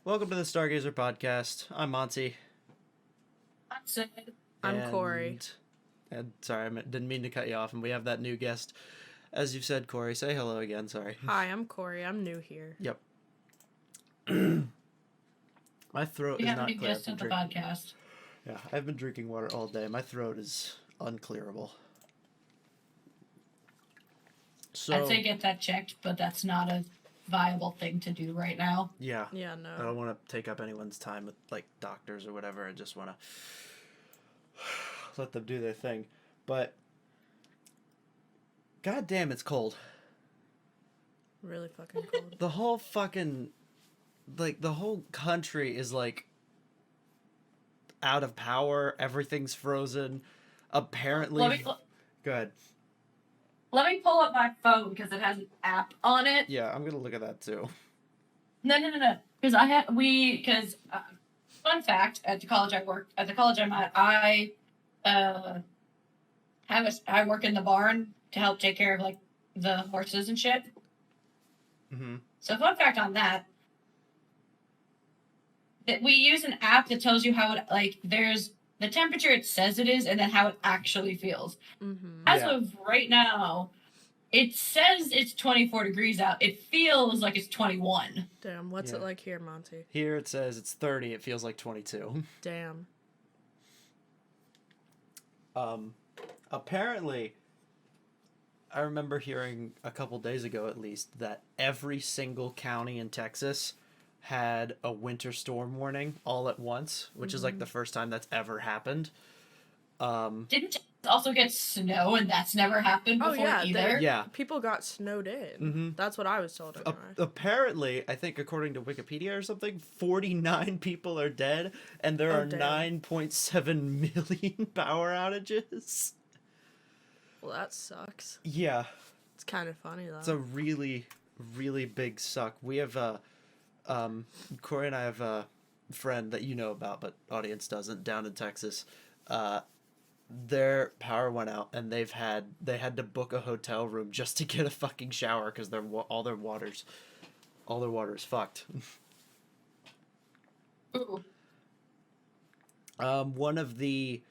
Welcome to the StarGazer podcast. I'm Monty. I'm Sid. I'm Korey. And sorry, I didn't mean to cut you off. And we have that new guest. As you've said, Korey, say hello again. Sorry. Hi, I'm Korey. I'm new here. Yep. My throat is not clear. We have a new guest at the podcast. Yeah, I've been drinking water all day. My throat is unclearable. So, I'd say get that checked, but that's not a viable thing to do right now. Yeah. Yeah, no. I don't want to take up anyone's time with, like, doctors or whatever. I just want to let them do their thing. But, goddamn, it's cold. Really fucking cold. The whole fucking, like, the whole country is, like, out of power. Everything's frozen. Apparently... Go ahead. Let me pull up my phone because it has an app on it. Yeah, I'm gonna look at that too. No. Because fun fact, at the college I'm at, I work in the barn to help take care of like the horses and shit. Mm-hmm. So fun fact on that we use an app that tells you how it there's the temperature it says it is and then how it actually feels. Mm-hmm. As of right now, it says it's 24 degrees out. It feels like it's 21. Damn, what's it like here, Monty? Here it says it's 30. It feels like 22. Damn. Apparently, I remember hearing a couple days ago at least that every single county in Texas had a winter storm warning all at once, which is like the first time that's ever happened. Didn't Texas also get snow, and that's never happened before either? Yeah. People got snowed in. Mm-hmm. That's what I was told. Anyway. Apparently, I think according to Wikipedia or something, 49 people are dead, and there are 9.7 million power outages. Well, that sucks. Yeah. It's kind of funny, though. It's a really, really big suck. We have Korey and I have a friend that you know about, but audience doesn't, down in Texas. Their power went out, and they had to book a hotel room just to get a fucking shower because all their water is fucked. Ooh. One of the,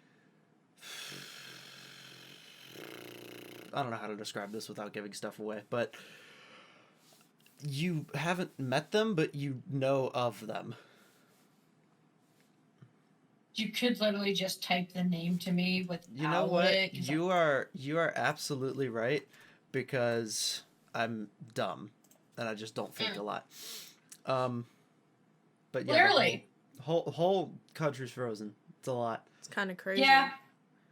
I don't know how to describe this without giving stuff away, but you haven't met them, but you know of them. You could literally just type the name to me with. You know what? You are absolutely right, because I'm dumb and I just don't think a lot. But yeah, clearly, whole country's frozen. It's a lot. It's kind of crazy. Yeah,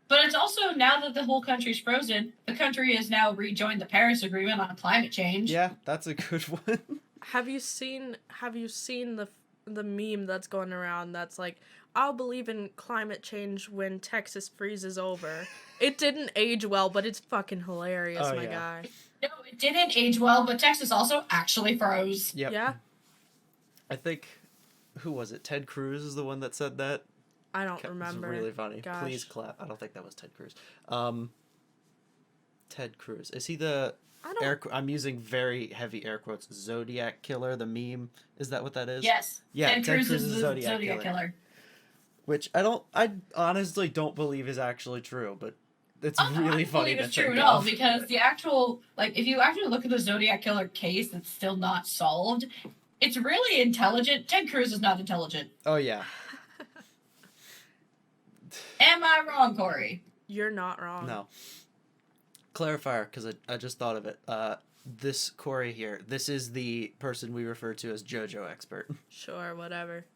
but it's also, now that the whole country's frozen, the country has now rejoined the Paris Agreement on climate change. Yeah, that's a good one. Have you seen the meme that's going around that's like, I'll believe in climate change when Texas freezes over. It didn't age well, but it's fucking hilarious, my guy. No, it didn't age well, but Texas also actually froze. Yep. Yeah? I think, who was it? Ted Cruz is the one that said that. I don't remember. It's really funny. Gosh. Please clap. I don't think that was Ted Cruz. Ted Cruz. Is he the... I'm using very heavy air quotes. Zodiac Killer, the meme. Is that what that is? Yes. Yeah, Ted Cruz is the Zodiac Killer. Which I honestly don't believe is actually true, but it's really funny. I don't believe it's true at all, because the actual, if you actually look at the Zodiac Killer case that's still not solved, it's really intelligent. Ted Cruz is not intelligent. Oh, yeah. Am I wrong, Korey? You're not wrong. No. Clarifier, because I just thought of it. This Korey here, this is the person we refer to as JoJo expert. Sure, whatever.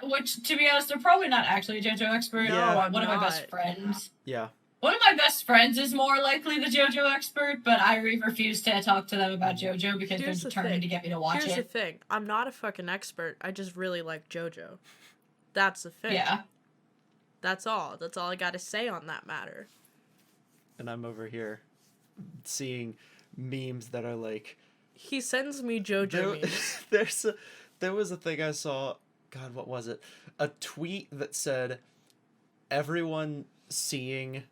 Which, to be honest, they're probably not actually a JoJo expert. Yeah, one of my best friends. Yeah. One of my best friends is more likely the JoJo expert, but I refuse to talk to them about JoJo because they're determined to get me to watch it. Here's the thing. I'm not a fucking expert. I just really like JoJo. That's the thing. Yeah. That's all. That's all I gotta say on that matter. And I'm over here seeing memes that are like... He sends me JoJo memes. There was a thing I saw... God, what was it? A tweet that said, everyone seeing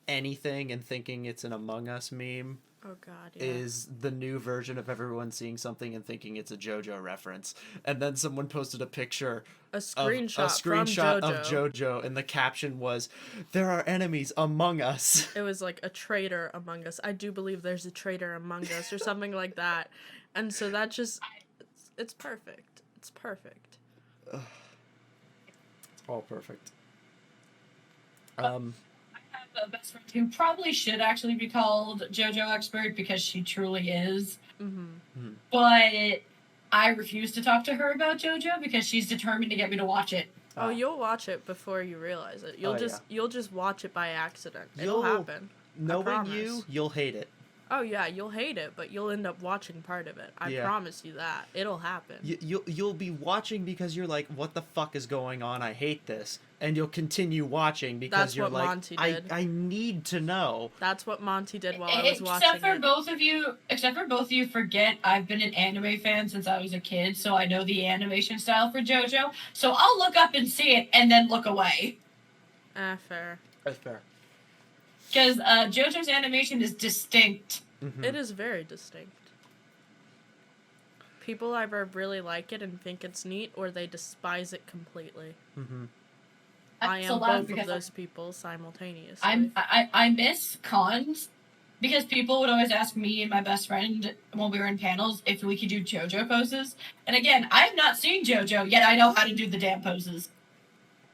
anything and thinking it's an Among Us meme Oh god, yeah. is the new version of everyone seeing something and thinking it's a JoJo reference. And then someone posted a picture A of screenshot, from of JoJo, and the caption was, "There are enemies among us." It was like a traitor among us. I do believe there's a traitor among us or something like that. And so that just it's perfect. It's perfect. It's all perfect. I have a best friend who probably should actually be called JoJo expert because she truly is. Mm-hmm. But I refuse to talk to her about JoJo because she's determined to get me to watch it. Oh, you'll watch it before you realize it. You'll just watch it by accident. It'll happen. Knowing you, you'll hate it. Oh yeah, you'll hate it, but you'll end up watching part of it. I promise you that. It'll happen. You'll be watching because you're like, what the fuck is going on? I hate this. And you'll continue watching because That's you're what like, Monty did. I need to know. That's what Monty did while I was watching Except for it. both of you forget I've been an anime fan since I was a kid, so I know the animation style for JoJo. So I'll look up and see it and then look away. Fair. That's fair. Because JoJo's animation is distinct. Mm-hmm. It is very distinct. People either really like it and think it's neat, or they despise it completely. Mm-hmm. I So am loud both of because those people simultaneously. I miss cons because people would always ask me and my best friend when we were in panels if we could do JoJo poses. And again, I have not seen JoJo, yet I know how to do the damn poses.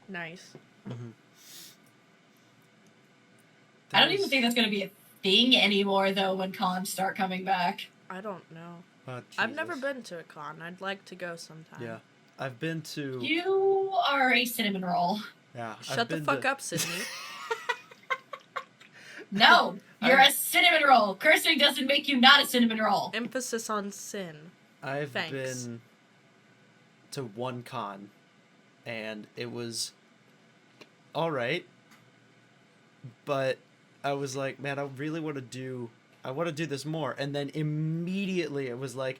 Nice. Mm-hmm. I don't even think that's going to be a thing anymore, though, when cons start coming back. I don't know. Oh, I've never Jesus. been to a con. I'd like to go sometime. Yeah. I've been to... You are a cinnamon roll. Yeah. Shut the fuck up, Sydney. No, you're a cinnamon roll. Cursing doesn't make you not a cinnamon roll. Emphasis on sin. I've Thanks. been to one con, and it was alright, but I was like, man, I really want to do this more. And then immediately it was like,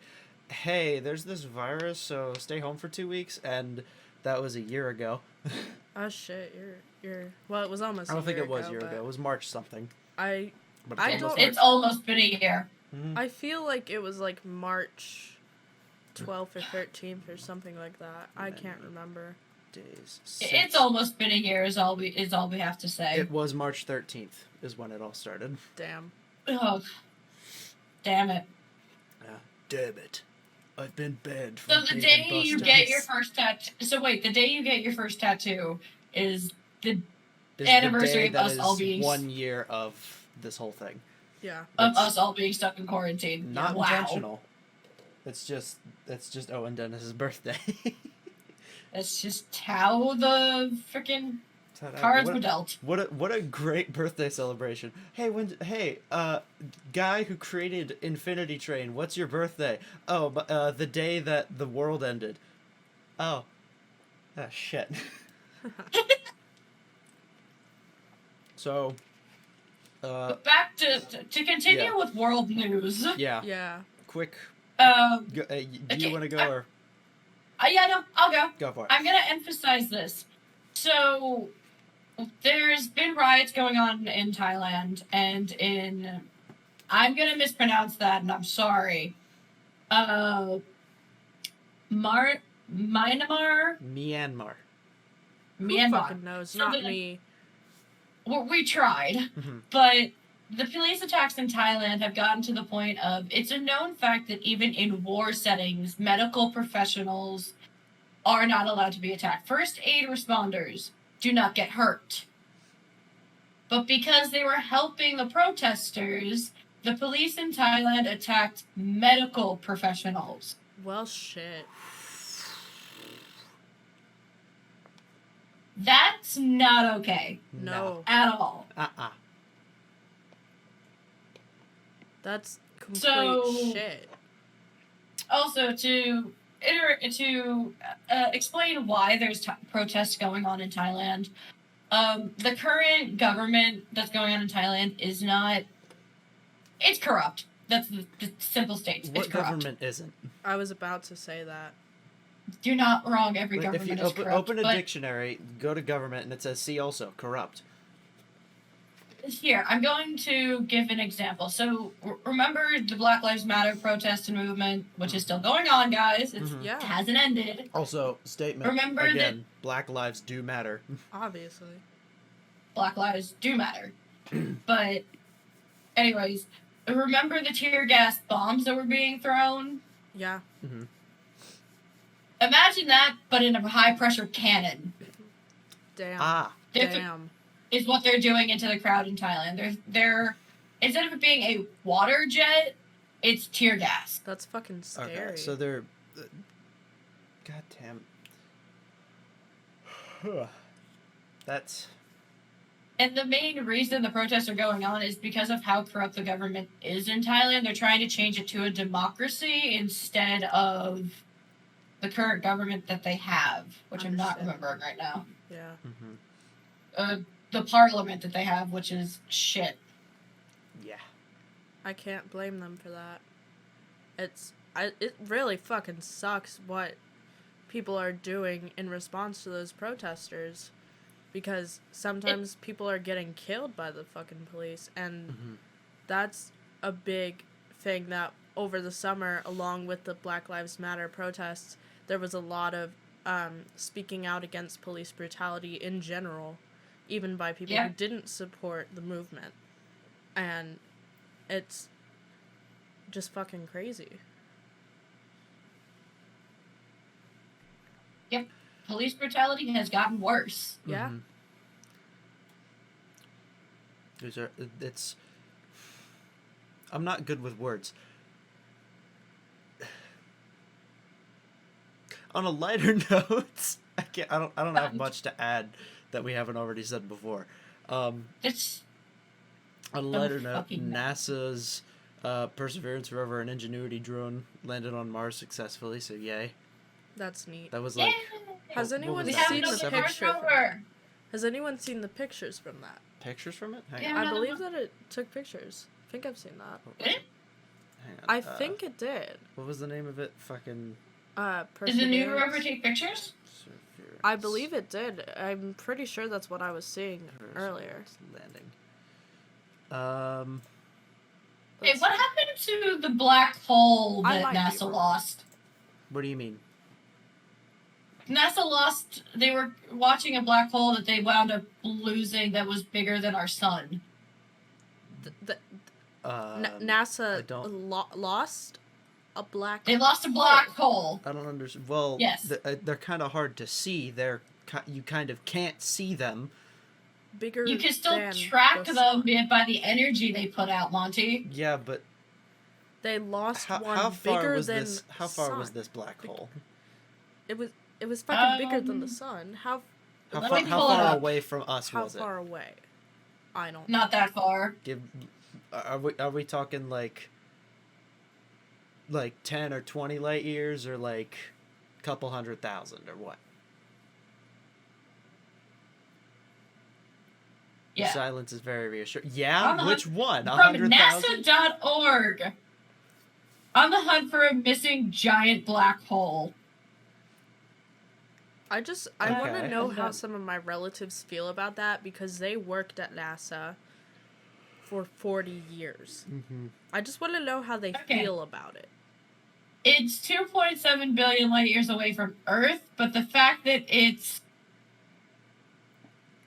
hey, there's this virus, so stay home for 2 weeks. And that was a year ago. Oh shit, you're well, it was almost I don't a think year it was a ago, year but ago. It was March something. I But I it's don't- almost It's almost been a year. Mhm. I feel like it was like March 12th or 13th or something like that. I can't remember. days. It's almost been a year. Is all we have to say. It was March 13th is when it all started. Damn. Oh, damn it! Yeah. Damn it. I've been banned So from the being day in you Boston. get your first tattoo. So wait, the day you get your first tattoo is the Is anniversary the day of us that all is being 1 year of this whole thing. Yeah. of It's us all being stuck in quarantine. Not Wow. intentional. It's just Owen Dennis's birthday. That's just how the freaking What cards a- were dealt. What a great birthday celebration. Hey, guy who created Infinity Train, what's your birthday? Oh, the day that the world ended. Oh. Ah, shit. So, But back to continue yeah. with world news. yeah, Yeah. quick. Okay, Do you want to go or yeah, no, I'll go. go for it? I'm gonna emphasize this. So, there's been riots going on in Thailand and in, I'm gonna mispronounce that, and I'm sorry. Myanmar. Myanmar. Who fucking knows? So Not the- me. We tried, Mhm. but the police attacks in Thailand have gotten to the point of it's a known fact that even in war settings, medical professionals are not allowed to be attacked. First aid responders do not get hurt. But because they were helping the protesters, the police in Thailand attacked medical professionals. Well, shit. That's not okay No. at all. That's complete So- shit. Also, to explain why there's protests going on in Thailand, the current government that's going on in Thailand is not. It's corrupt. That's the simple state. It's What corrupt. government isn't? I was about to say that. You're not wrong. Every Like, if government you is corrupt. open a but dictionary, go to government, and it says see also corrupt. Here, I'm going to give an example. So, remember the Black Lives Matter protest and movement, which is still going on, guys. It Yeah, hasn't ended. Also, statement Remember again, Black lives do matter. obviously. Black lives do matter. But, anyways, remember the tear gas bombs that were being thrown? Yeah. Mm-hmm. Imagine that, but in a high pressure cannon. Damn. Ah, Damn. Is what they're doing into the crowd in Thailand. They're instead of it being a water jet, it's tear gas. That's fucking scary. okay. So they're. God damn. That's. And the main reason the protests are going on is because of how corrupt the government is in Thailand. They're trying to change it to a democracy instead of the current government that they have, which I'm not remembering right now. Yeah. Mm-hmm. The parliament that they have, which is shit. Yeah. I can't blame them for that. It really fucking sucks what people are doing in response to those protesters, because sometimes people are getting killed by the fucking police, and that's a big thing that over the summer, along with the Black Lives Matter protests, there was a lot of speaking out against police brutality in general, even by people who didn't support the movement. And it's just fucking crazy. Yep. Police brutality has gotten worse. Yeah. It's. I'm not good with words. On a lighter note, I don't have much to add that we haven't already said before. It's on a lighter note, NASA's Perseverance rover and Ingenuity drone landed on Mars successfully, so yay. That's neat. That was like. Has anyone we seen have the another picture? rover. Has anyone seen the pictures from that? Pictures from it? Hang Yeah. on. I Another believe one. that it took pictures. I think I've seen that. Did it? Hang on. I think it did. What was the name of it? Fucking. Did the new Perseverance. rover take pictures? Perseverance. I believe it did. I'm pretty sure that's what I was seeing earlier. Landing. Hey, what happened to the black hole I that might be NASA wrong. lost? What do you mean? NASA lost. They were watching a black hole that they wound up losing that was bigger than our sun. NASA I don't- lost a black. They lost a black hole. I don't understand. Well, Yes. They're kind of hard to see. You kind of can't see them. Bigger. You can still than track the them sun. by the energy they put out, Monty. Yeah, but They lost how one far bigger was than this? How far was sun. this black hole? It was fucking bigger than the Um, sun. How How Let far, me how pull it far up. away from us how was far away? I don't. Not that far. it? Are we talking like 10 or 20 light years, or like a couple 100,000, or what? Yeah. Silence is very reassuring. Yeah, On the which one? From 100,000? NASA.org. On the hunt for a missing giant black hole. I want to Okay. know how some of my relatives feel about that, because they worked at NASA for 40 years. Mm-hmm. I just want to know how they Okay. feel about it. It's 2.7 billion light years away from Earth, but the fact that it's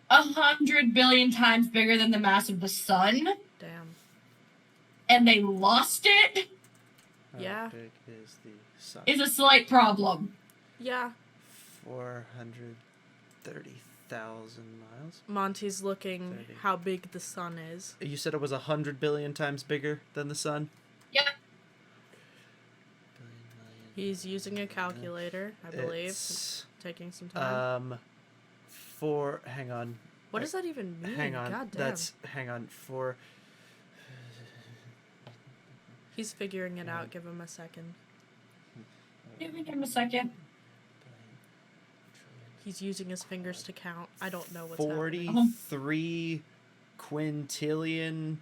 100 billion times bigger than the mass of the sun, Damn. and they lost it, Yeah. How big is the sun? is a slight problem. Yeah. 430,000 miles. Monty's looking 30. how big the sun is. You said it was 100 billion times bigger than the sun? Yeah. Billion, million, He's using a calculator, I believe. It's, Taking some time. hang on. What does that even mean? Hang on. God damn. Hang on. He's figuring it out. Give him a second. Give him a second. He's using his fingers to count. I don't know what's happening. 43 quintillion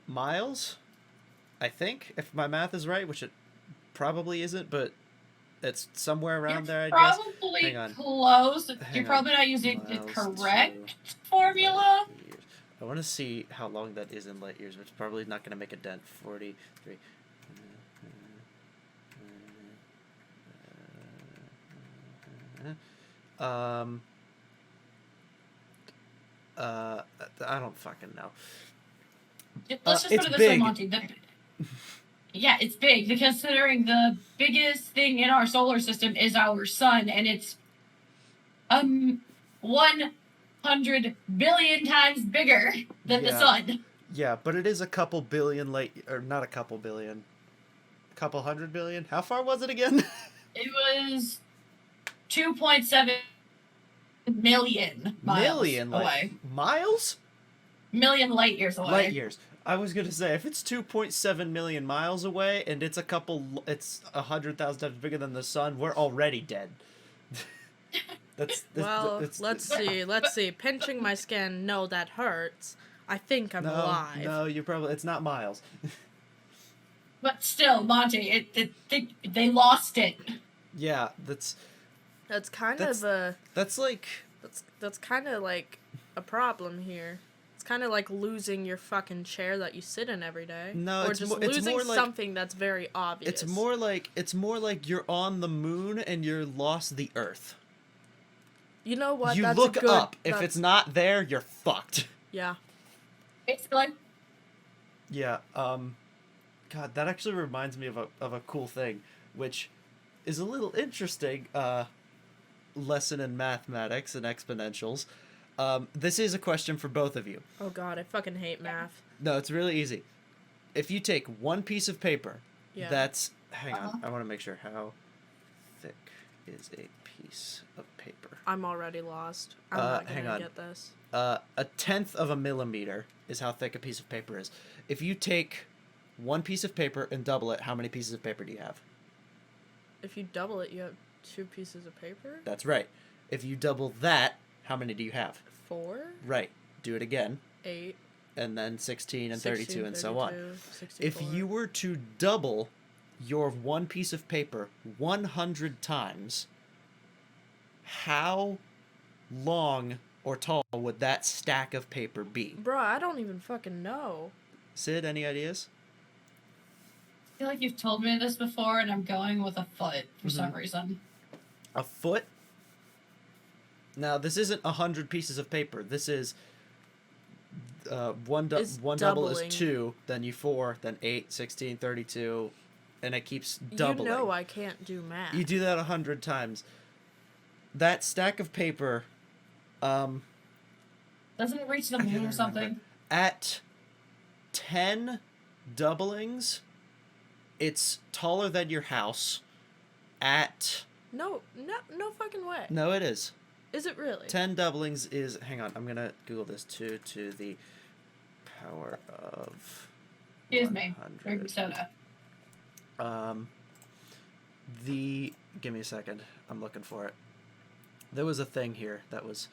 miles, I think, if my math is right, which it probably isn't, but it's somewhere around there, I guess. Probably Hang on. close. Hang You're on. probably not using the Miles correct to formula. years. I want to see how long that is in light years, which is probably not going to make a dent. 43. I don't fucking know. Let's just it's put it this way, big. Monty. Yeah, it's big. Considering the biggest thing in our solar system is our sun, and it's 100 billion times bigger than the sun. Yeah, but it is a couple billion or not a couple billion, a couple 100 billion. How far was it again? It was 2.7 million miles away. Miles? Million light years away. Light years. I was gonna say, if it's 2.7 million miles away and it's 100,000 times bigger than the sun, we're already dead. Let's see. Pinching my skin, no, that hurts. I think I'm alive. No, it's not miles. But still, Monty, they lost it. Yeah, that's kind of a problem here. It's kind of like losing your fucking chair that you sit in every day. No, or it's just more, it's losing more like, something that's very obvious. It's more like you're on the moon and you're lost the Earth. You know what? You that's look a good, up. If it's not there, you're fucked. Yeah. Basically. Yeah. God, that actually reminds me of a cool thing, which is a little interesting. Lesson in mathematics and exponentials. This is a question for both of you. Oh God, I fucking hate math. No, it's really easy. If you take one piece of paper, that's... Hang on, I want to make sure. How thick is a piece of paper? I'm already lost. I'm not gonna get this. 1/10 of a millimeter is how thick a piece of paper is. If you take one piece of paper and double it, how many pieces of paper do you have? If you double it, you have 2 pieces of paper? That's right. If you double that, how many do you have? 4? Right. Do it again. 8. And then 16 and 32 and so on. 64. If you were to double your one piece of paper 100 times, how long or tall would that stack of paper be? Bro, I don't even fucking know. Sid, any ideas? I feel like you've told me this before, and I'm going with a foot for some reason. A foot? Now, this isn't 100 pieces of paper. This is one double is 2, then you 4, then 8, 16, 32, and it keeps doubling. You know I can't do math. You do that 100 times. That stack of paper... Doesn't it reach the moon or something? At 10 doublings, it's taller than your house. At... No fucking way. No, it is. Is it really? 10 doublings is... Hang on, I'm gonna Google this. 2 to the power of... Excuse me. Drink soda. Give me a second. I'm looking for it. There was a thing here that was...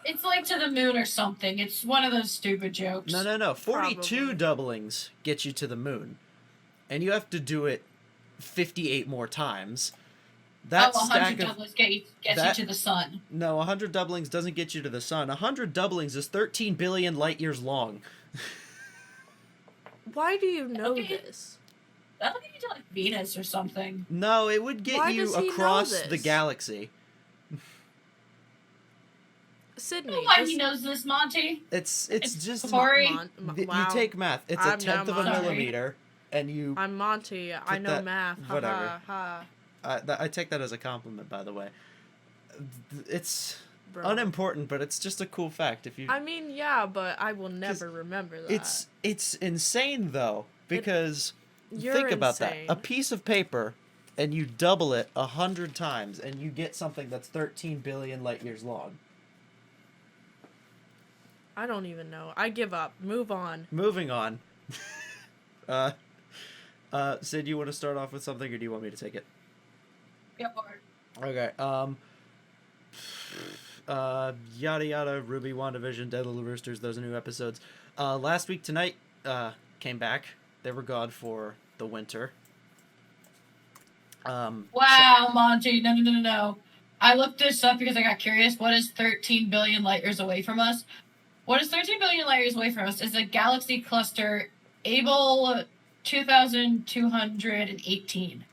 It's like to the moon or something. It's one of those stupid jokes. No. 42 Probably. doublings get you to the moon. And you have to do it 58 more times. That 100 doublings gets you to the sun. No, 100 doublings doesn't get you to the sun. 100 doublings is 13 billion light years long. Why do you know this? That'll get you to like Venus or something. No, it would get you across the this? galaxy. Sydney. I don't know why he knows this, Monty. It's just... Korey. You take math. It's a 1/10 of a millimeter, and you... I'm Monty. I know math. Whatever. Ha. I take that as a compliment, by the way. It's Bro. unimportant, but it's just a cool fact. If you... I mean, yeah, but I will never remember that. It's insane, though, because... You're think about insane. that. A piece of paper, and you double it 100 times, and you get something that's 13 billion light years long. I don't even know. I give up. Move on. Moving on. Sid, you want to start off with something, or do you want me to take it? Go for it. Okay. Yada yada, Ruby, WandaVision, Dead Little Roosters. Those are new episodes. Last week tonight came back. They were gone for the winter. Wow, Monty. No. I looked this up because I got curious. What is 13 billion light years away from us? What is 13 billion light years away from us is a galaxy cluster Abel 2218.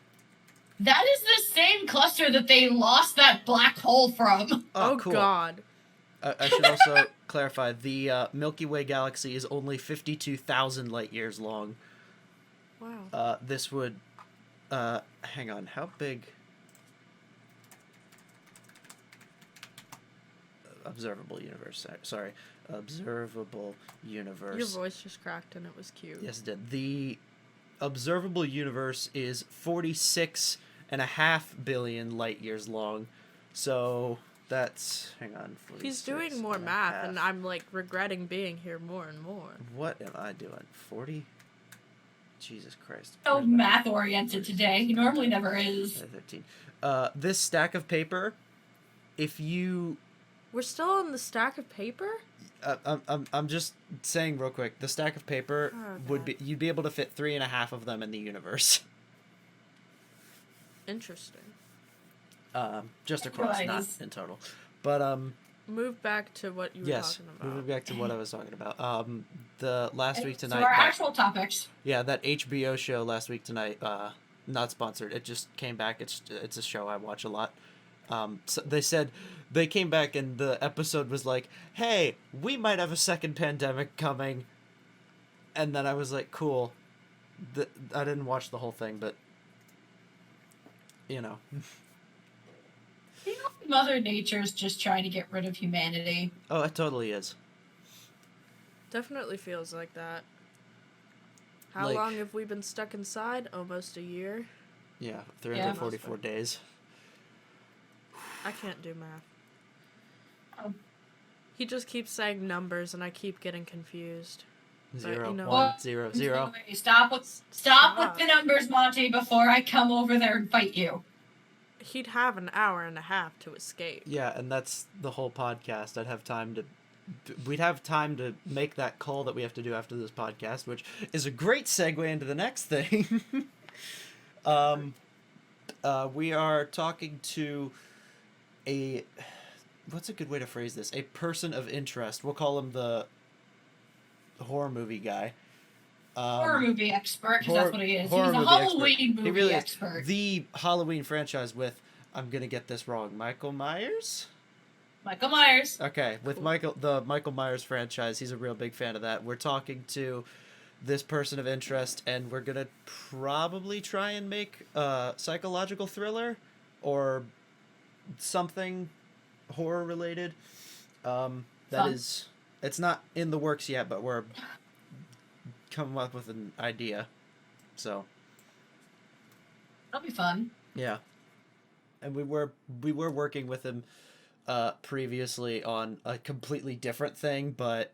That is the same cluster that they lost that black hole from. Oh, cool. God. I should also clarify, the Milky Way galaxy is only 52,000 light years long. Wow. This would... hang on, how big... Observable universe, sorry. Observable universe. Your voice just cracked and it was cute. Yes, it did. The observable universe is 46.5 billion light years long. So that's... Hang on. He's doing more math, and I'm, like, regretting being here more and more. What am I doing? 40? Jesus Christ. So math-oriented today. He normally never is. 13. This stack of paper, if you... We're still on the stack of paper? I'm just saying real quick, the stack of paper Oh, you'd be able to fit 3.5 of them in the universe. Interesting. Just across, not in total. But, Move back to what you were talking about. moving back to what I was talking about. The last week tonight... So our actual topics. Yeah, that HBO show last week tonight, not sponsored. It just came back. It's a show I watch a lot. So they said they came back and the episode was like, "Hey, we might have a second pandemic coming," and then I was like, "Cool." I didn't watch the whole thing, but you know. You know, Mother Nature's just trying to get rid of humanity. Oh, it totally is. Definitely feels like that. How long have we been stuck inside? Almost a year. Yeah, 344 days. I can't do math. Oh. He just keeps saying numbers, and I keep getting confused. 0, you know 1, what? 0, 0. Stop with the numbers, Monty, before I come over there and fight you. He'd have an hour and a half to escape. Yeah, and that's the whole podcast. We'd have time to make that call that we have to do after this podcast, which is a great segue into the next thing. We are talking to what's a good way to phrase this? A person of interest. We'll call him the horror movie guy. Horror movie expert, because that's what he is. He's a movie Halloween movie really expert. Is the Halloween franchise with, I'm going to get this wrong, Michael Myers? Michael Myers. Okay, with the Michael Myers franchise, he's a real big fan of that. We're talking to this person of interest, and we're going to probably try and make a psychological thriller or something horror related. It's not in the works yet, but we're coming up with an idea. So That'll be fun. yeah, and we were working with him previously on a completely different thing, but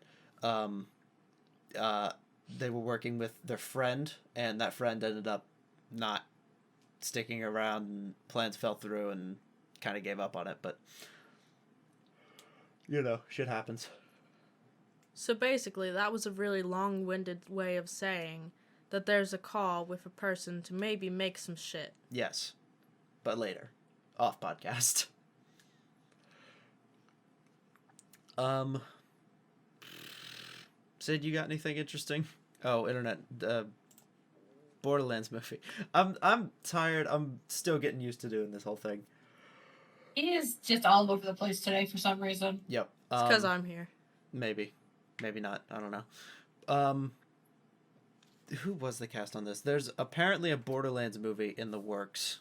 they were working with their friend, and that friend ended up not sticking around, and plans fell through, and kind of gave up on it. But you know, shit happens. So basically, that was a really long-winded way of saying that there's a call with a person to maybe make some shit. Yes, but later, off podcast. Sid, you got anything interesting? Oh, internet. Borderlands movie. I'm tired. I'm still getting used to doing this whole thing. He is just all over the place today for some reason. Yep. It's because I'm here. Maybe not. I don't know. Who was the cast on this? There's apparently a Borderlands movie in the works.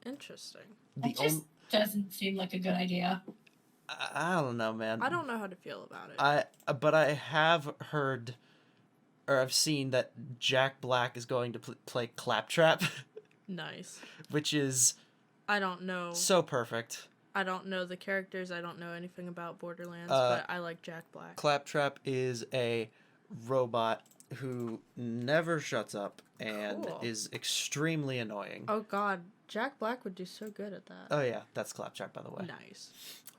Interesting. It just doesn't seem like a good idea. I don't know, man. I don't know how to feel about it. But I have heard, or I've seen that Jack Black is going to play Claptrap. Nice. Which is... I don't know. So perfect. I don't know the characters. I don't know anything about Borderlands, but I like Jack Black. Claptrap is a robot who never shuts up and is extremely annoying. Oh god, Jack Black would do so good at that. Oh yeah, that's Claptrap, by the way. Nice.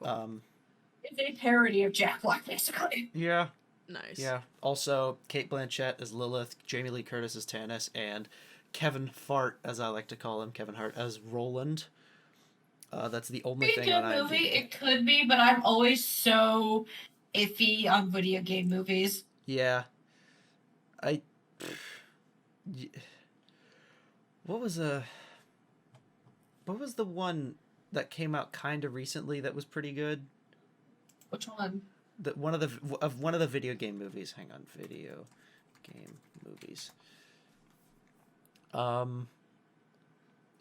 Cool. It's a parody of Jack Black, basically. Yeah. Nice. Yeah. Also, Cate Blanchett as Lilith, Jamie Lee Curtis as Tannis, and Kevin Fart, as I like to call him, Kevin Hart as Roland. That's the only thing on IMDb. It could be, but I'm always so iffy on video game movies. Yeah. I. y- What was What was the one that came out kind of recently that was pretty good? Which one? One of the video game movies. Hang on, video game movies.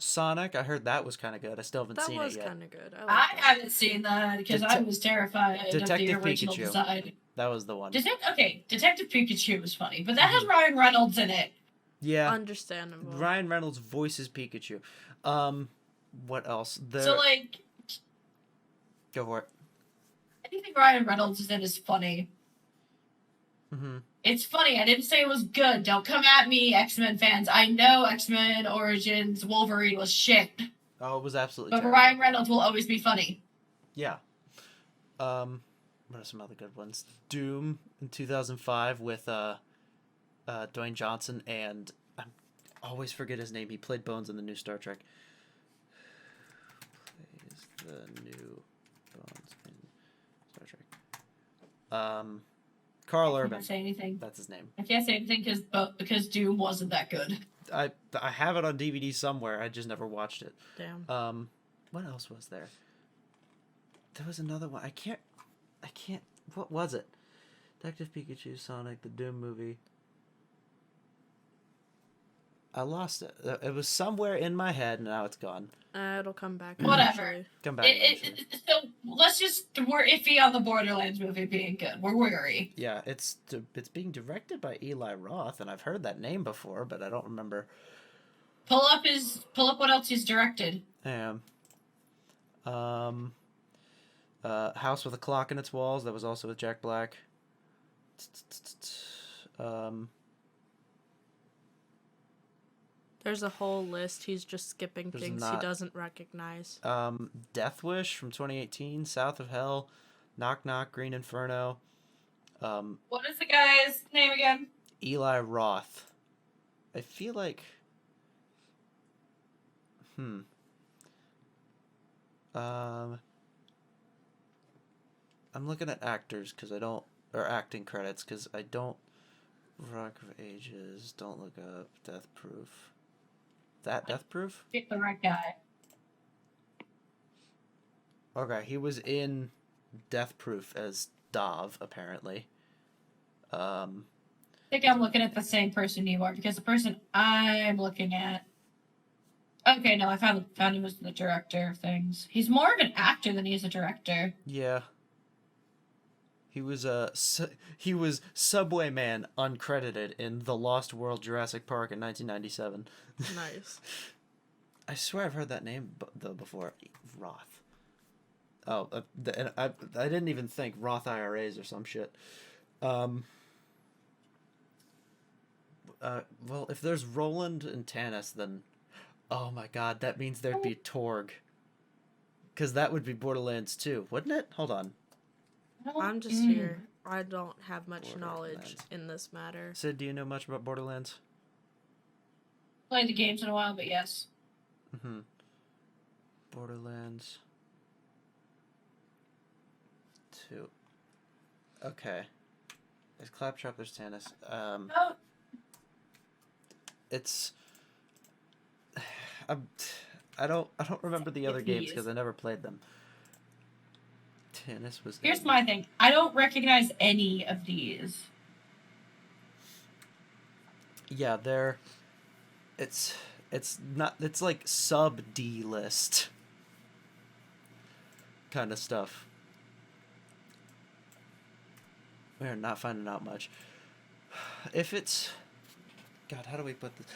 Sonic. I heard that was kind of good. I still haven't That seen was it yet. kind of good. I I like that. haven't seen that because I Detec- was terrified of the Detective original Pikachu. design. That was the one. Detective Pikachu was funny, but that has Ryan Reynolds in it. Yeah. Understandable. Ryan Reynolds voices Pikachu. What else? So like, Go for it. anything Ryan Reynolds is in is funny. Mm-hmm. It's funny. I didn't say it was good. Don't come at me, X-Men fans. I know X-Men Origins Wolverine was shit, Oh, it was absolutely but terrible. Ryan Reynolds will always be funny. Yeah. What are some other good ones? Doom in 2005 with Dwayne Johnson and I always forget his name. He played Bones in the new Star Trek. Plays the new Bones in Star Trek. Carl I Urban. can't say anything. That's his name. I can't say anything because Doom wasn't that good. I have it on DVD somewhere. I just never watched it. Damn. What else was there? There was another one. I can't. What was it? Detective Pikachu, Sonic, the Doom movie. I lost it. It was somewhere in my head, and now it's gone. It'll come back. Whatever. eventually. Come back. eventually. So we're iffy on the Borderlands movie being good. We're worried. Yeah, it's being directed by Eli Roth, and I've heard that name before, but I don't remember. Pull up what else he's directed. House with a Clock in Its Walls. That was also with Jack Black. There's a whole list. He's just skipping There's things not- he doesn't recognize. Death Wish from 2018, South of Hell, Knock Knock, Green Inferno. What is the guy's name again? Eli Roth. I feel like. I'm looking at actors because I don't, or acting credits because I don't. Rock of Ages. Don't look up. Death Proof. Death Proof? Pick the right guy. Okay, he was in Death Proof as Dov, apparently. I think I'm looking at the same person you are because the person I'm looking at. Okay, no, I found him as the director of things. He's more of an actor than he is a director. Yeah. He was Subway Man uncredited in The Lost World Jurassic Park in 1997. Nice. I swear I've heard that name though before. Roth. Oh, and I didn't even think Roth IRAs or some shit. Well, if there's Roland and Tanis, then oh my god, that means there'd be Torg. Because that would be Borderlands 2, wouldn't it? Hold on. I'm just here. I don't have much knowledge Borderlands. in this matter. Sid, do you know much about Borderlands? Played the games in a while, but yes. Mm-hmm. Borderlands 2. Okay. There's Claptrap, there's Tanis. Oh, It's I don't remember the other games because I never played them. Tanis was here's my thing. I don't recognize any of these. Yeah, it's like sub D list kind of stuff. We're not finding out much. If it's God, how do we put this?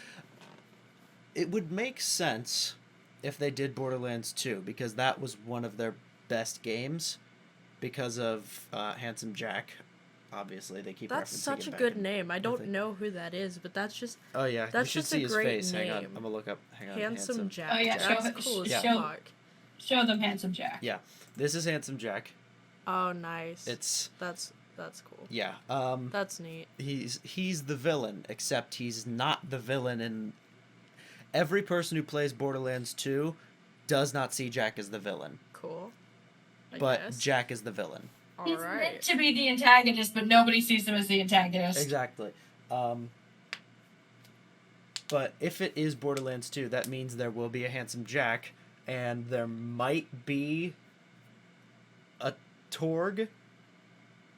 It would make sense if they did Borderlands 2 because that was one of their best games because of Handsome Jack. Obviously, they keep That's referencing such a him back good in name. I don't everything. know who that is, but that's just Oh yeah, That's you should just see a his great face. Hang on, name. I'm gonna look up. Hang on, Handsome Jack. Oh, yeah, That's cool as Yeah. fuck. Show them Handsome Jack. Yeah, this is Handsome Jack. Oh, nice. It's That's cool. yeah. That's neat. He's the villain, except he's not the villain. And every person who plays Borderlands 2 does not see Jack as the villain, Cool. I but guess. Jack is the villain. He's All right. meant to be the antagonist, but nobody sees him as the antagonist. Exactly. But if it is Borderlands 2, that means there will be a Handsome Jack, and there might be a Torg,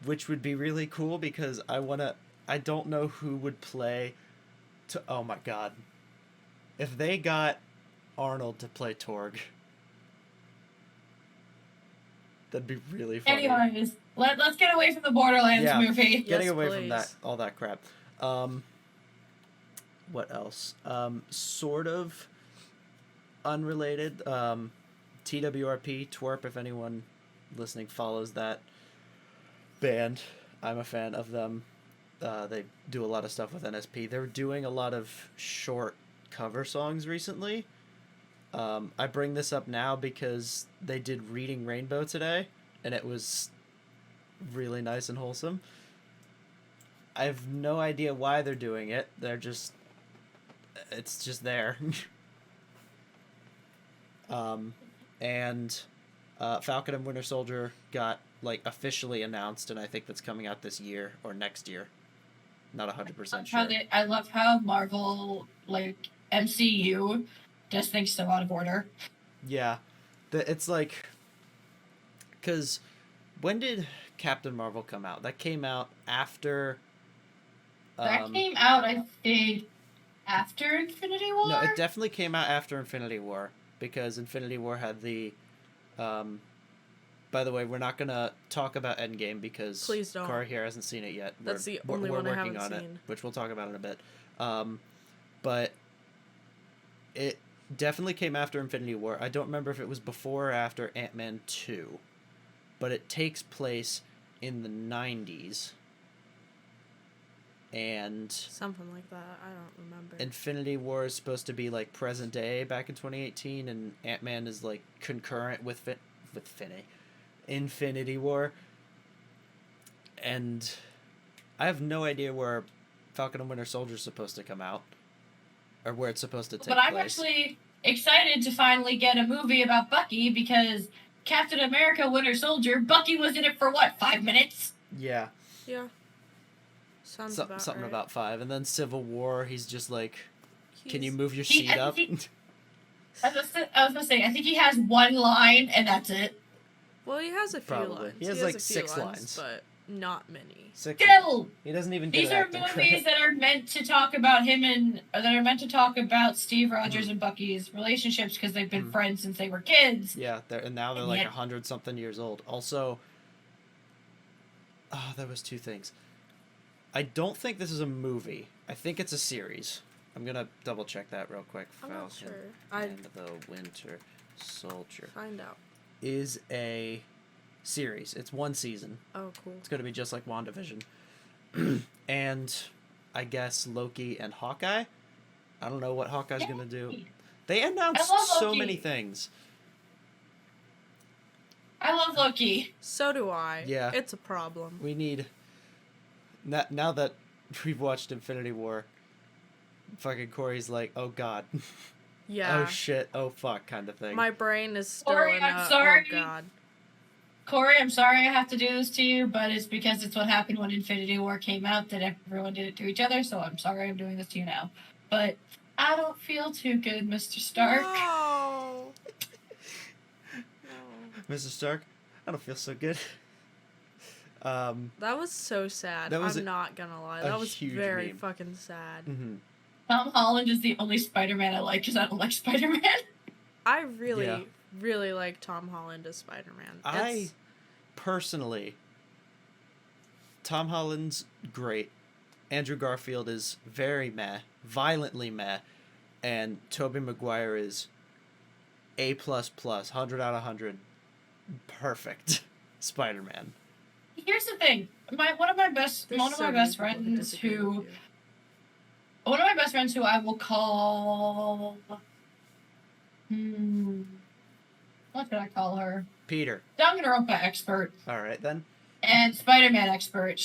which would be really cool because I don't know who would play oh my god. If they got Arnold to play Torg, that'd be really funny. Anyways, let's get away from the Borderlands movie. Getting Yes, away please. from all that crap. What else? Sort of unrelated. TWRP, Twerp, if anyone listening follows that band. I'm a fan of them. They do a lot of stuff with NSP. They're doing a lot of short cover songs recently. I bring this up now because they did Reading Rainbow today, and it was really nice and wholesome. I have no idea why they're doing it. It's just there. And Falcon and Winter Soldier got officially announced, and I think that's coming out this year or next year. Not 100% sure. I love how Marvel, MCU, just thinks so out of order. Yeah. It's because when did Captain Marvel come out? That came out after... that came out, I think, after Infinity War? No, it definitely came out after Infinity War, because Infinity War had the... by the way, we're not going to talk about Endgame because Please don't. Korey here hasn't seen it yet. That's the only one I haven't on seen. it, which we'll talk about in a bit. But it definitely came after Infinity War. I don't remember if it was before or after Ant-Man 2, but it takes place in the 90s. And Something like that. I don't remember. Infinity War is supposed to be present day back in 2018, and Ant-Man is concurrent with Infinity War. And I have no idea where Falcon and Winter Soldier is supposed to come out, or where it's supposed to take place. But I'm actually excited to finally get a movie about Bucky, because Captain America Winter Soldier, Bucky was in it for 5 minutes? Yeah. Yeah. Sounds Something right. about 5. And then Civil War, he's just can you move your He- seat up? I was gonna say, I think he has one line, and that's it. Well, he has a few Probably. lines. He has, a 6 few lines. but not many. 6. Still! He doesn't even get These an are acting movies credit. that are meant to talk about that are meant to talk about Steve Rogers Mm-hmm. and Bucky's relationships, because they've been friends since they were kids. Yeah, and now they're And yet- 100-something years old. Also, there was 2 things. I don't think this is a movie. I think it's a series. I'm gonna double check that real quick. I'm not Falcon sure. and the Winter Soldier Find out. is a series. It's 1 season. Oh, cool. It's gonna be just like WandaVision. And I guess Loki and Hawkeye. I don't know what Hawkeye's gonna do. They announced I love so Loki. many things. I love Loki. So do I. Yeah. It's a problem. We need... Now that we've watched Infinity War, fucking Corey's oh god. Yeah. Oh shit, oh fuck kind of thing. My brain is still Corey, in I'm sorry. Oh, God. Corey, I'm sorry I have to do this to you, but it's because it's what happened when Infinity War came out that everyone did it to each other, so I'm sorry I'm doing this to you now. But I don't feel too good, Mr. Stark. No. No. Mr. Stark, I don't feel so good. That was so sad. That was I'm not gonna lie. a That was huge very meme. fucking sad. Mm-hmm. Tom Holland is the only Spider-Man I like, because I don't like Spider-Man. I really, Yeah. really like Tom Holland as Spider-Man. I personally, Tom Holland's great. Andrew Garfield is very meh, violently meh, and Tobey Maguire is A++, 100 out of 100, perfect Spider-Man. Here's the thing. One of my best friends who I will call... what did I call her? Peter. Danganronpa expert All right, then. and Spider-Man expert.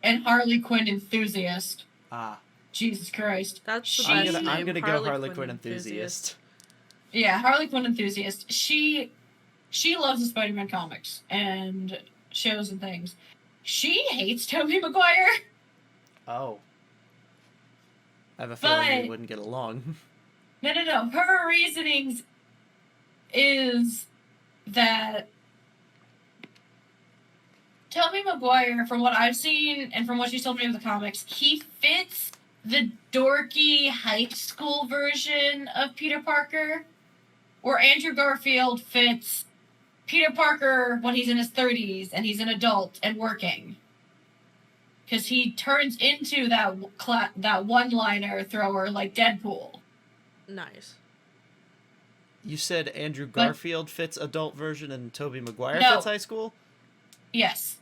And Harley Quinn enthusiast. Ah. Jesus Christ. That's the I'm best gonna- I'm name, gonna go Harley Quinn enthusiast. Yeah, Harley Quinn enthusiast. She loves the Spider-Man comics, and shows and things. She hates Tobey Maguire. Oh. I have a feeling we But- wouldn't get along. No. Her reasonings is that Tobey Maguire, from what I've seen and from what she's told me of the comics, he fits the dorky high school version of Peter Parker, where Andrew Garfield fits Peter Parker when he's in his 30s and he's an adult and working. Because he turns into that one-liner thrower like Deadpool. Nice. You said Andrew Garfield fits adult version and Tobey Maguire No. fits high school? Yes.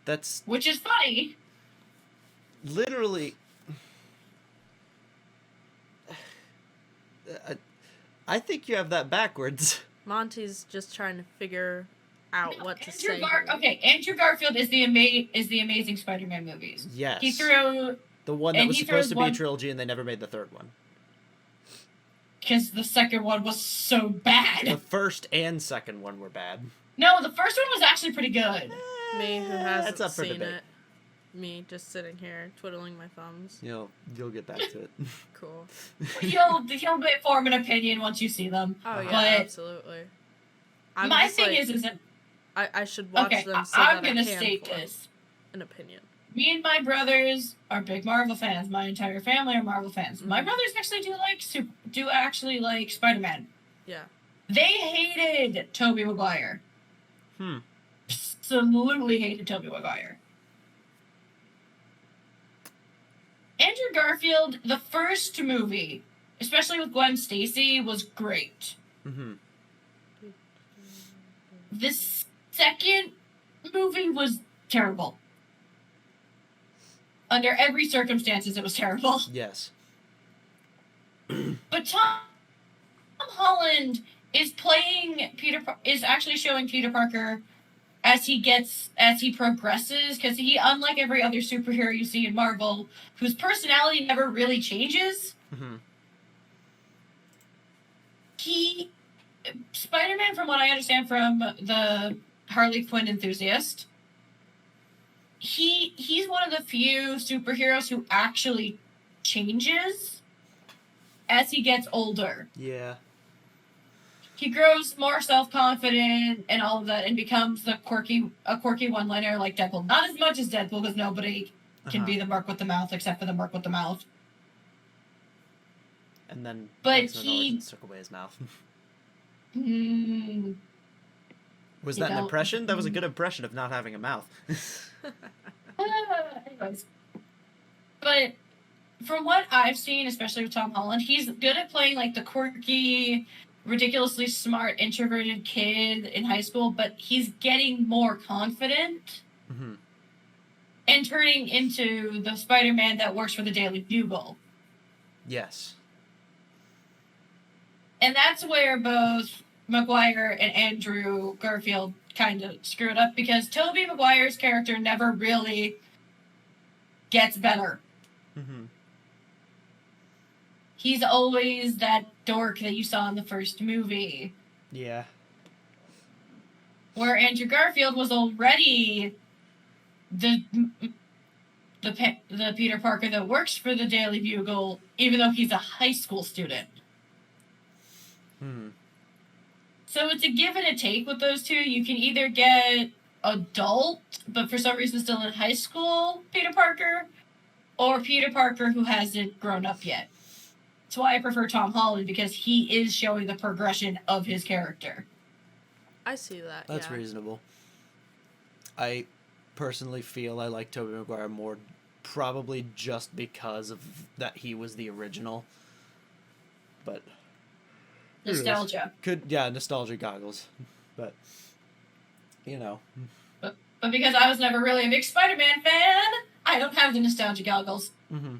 That's Which is funny. literally... I think you have that backwards. Monty's just trying to figure out No, what to Andrew say. Okay, Andrew Garfield is the Amazing Spider-Man movies. Yes. He threw the one that and was he supposed throws to be a one- trilogy and they never made the third one. because the second one was so The bad. first and second one were bad. No, the first one was actually pretty good. Me, who That's hasn't up for seen debate. it. Me, just sitting here, twiddling my thumbs. You'll get back to it. Cool. He'll form an opinion once you see them. Oh, yeah, But- absolutely. My just thing like, is that I should watch okay, them so I'm that gonna I can state form this. an opinion. Me and my brothers are big Marvel fans. My entire family are Marvel fans. My Mhm. brothers actually do like Spider-Man. Yeah. They hated Tobey Maguire. Absolutely hated Tobey Maguire. Andrew Garfield, the first movie, especially with Gwen Stacy, was great. Mm-hmm. The second movie was terrible. Under every circumstances, it was terrible. Yes. But Tom Holland is playing is actually showing Peter Parker as he progresses, because he, unlike every other superhero you see in Marvel, whose personality never really changes, Mm-hmm. Spider-Man, from what I understand from the Harley Quinn enthusiast, he's one of the few superheroes who actually changes as he gets older. Yeah. He grows more self-confident and all of that, and becomes a quirky one-liner like Deadpool. Not as much as Deadpool, because nobody can be the Merc with the mouth except for the Merc with the mouth. And then But X-Men he- Origins took away his mouth. Mm, Was You that an don't- impression? That was a good impression of not having a mouth. anyways. But from what I've seen, especially with Tom Holland, he's good at playing like the quirky, ridiculously smart, introverted kid in high school, but he's getting more confident Mm-hmm. and turning into the Spider-Man that works for the Daily Bugle. Yes. And that's where both Maguire and Andrew Garfield kind of screwed up, because Tobey Maguire's character never really gets better. Mm-hmm. He's always that dork that you saw in the first movie, Yeah. where Andrew Garfield was already the Peter Parker that works for the Daily Bugle, even though he's a high school student. Hmm. So it's a give and a take with those two. You can either get adult, but for some reason still in high school, Peter Parker, or Peter Parker who hasn't grown up yet. That's why I prefer Tom Holland, because he is showing the progression of his character. I see that. That's yeah. reasonable. I personally feel I like Tobey Maguire more, probably just because of that he was the original. But Nostalgia. nostalgia goggles. But you know. But because I was never really a big Spider-Man fan, I don't have the nostalgia goggles. Mm-hmm.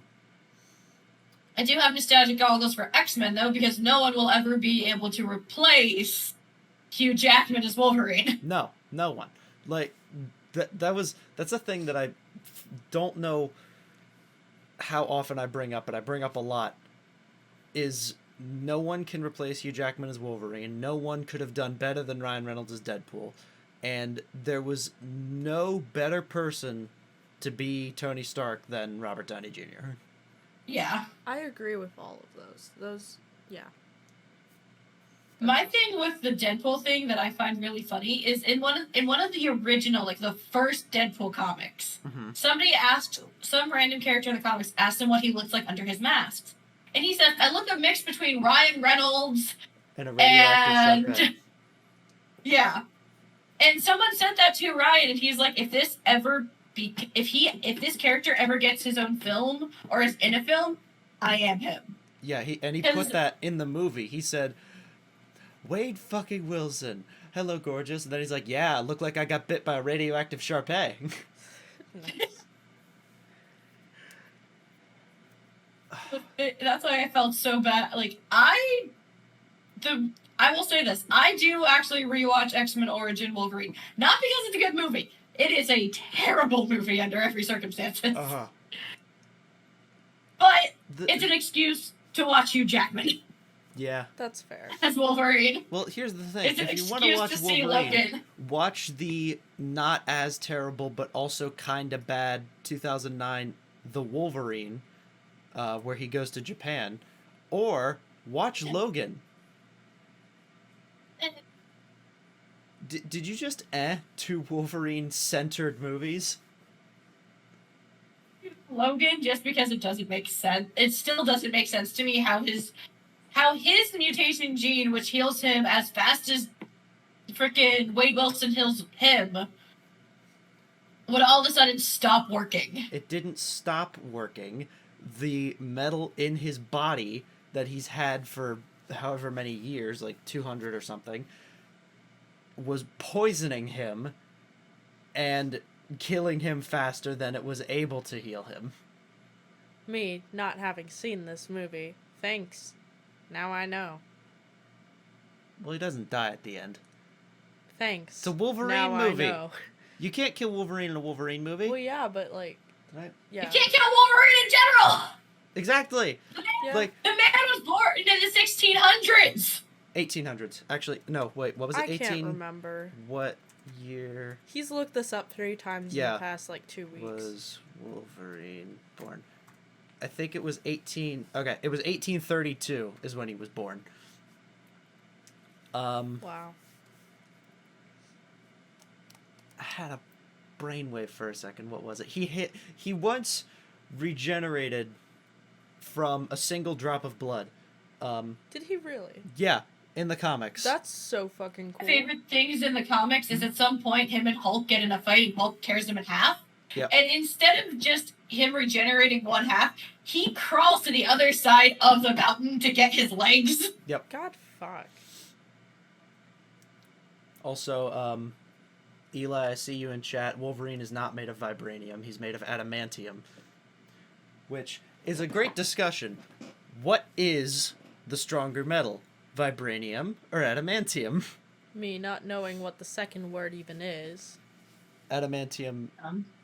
I do have nostalgia goggles for X-Men, though, because no one will ever be able to replace Hugh Jackman as Wolverine. No one. Like that's a thing that I don't know how often I bring up, but I bring up a lot. Is no one can replace Hugh Jackman as Wolverine. No one could have done better than Ryan Reynolds as Deadpool. and there was no better person to be Tony Stark than Robert Downey Jr. Yeah. I agree with all of those. Yeah. My thing with the Deadpool thing that I find really funny is in one of the original, like the first Deadpool comics, some random character in the comics asked him what he looks like under his mask. And he says, I look a mix between Ryan Reynolds And a radioactive shark. yeah. And someone said that to Ryan, and he's like, if this character ever gets his own film or is in a film, I am him. Yeah, he put that in the movie. He said, Wade fucking Wilson. Hello, gorgeous. And then he's like, yeah, I look like I got bit by a radioactive Sharpay. Nice. That's why I felt so bad. Like, I will say this. I do actually rewatch X-Men Origin Wolverine. Not because it's a good movie. It is a terrible movie under every circumstance. Uh-huh. But it's an excuse to watch Hugh Jackman Yeah. That's fair. as Wolverine. Well, here's the thing. It's an If you want to excuse watch to see Wolverine, Logan. watch the not as terrible but also kind of bad 2009 The Wolverine, where he goes to Japan, or watch Logan. Did you just two Wolverine-centered movies? Logan, just because it doesn't make sense. It still doesn't make sense to me how his mutation gene, which heals him as fast as frickin' Wade Wilson heals him, would all of a sudden stop working. It didn't stop working. The metal in his body that he's had for however many years, like 200 or something, was poisoning him and killing him faster than it was able to heal him. Me not having seen this movie. Thanks. Now I know. Well, he doesn't die at the end. Thanks. It's a Wolverine now movie. I know. You can't kill Wolverine in a Wolverine movie. Well, yeah, but like, Right? yeah. You can't kill Wolverine in general! Exactly. Yeah. Like The man was born in the 1600s! 1800s. Actually, no, wait, what was it? I can't remember. What year He's looked this up 3 times in Yeah. the past like 2 weeks. was Wolverine born? I think it was it was 1832 is when he was born. Wow. I had a brainwave for a second. What was it? He once regenerated from a single drop of blood. Did he really? Yeah, in the comics. That's so fucking cool. My favorite things in the comics is at some point him and Hulk get in a fight and Hulk tears him in half. Yep. And instead of just him regenerating one half, he crawls to the other side of the mountain to get his legs. God fuck. Also, Eli, I see you in chat. Wolverine is not made of vibranium. He's made of adamantium. Which is a great discussion. What is the stronger metal? Vibranium or adamantium? Me not knowing what the second word even is. Adamantium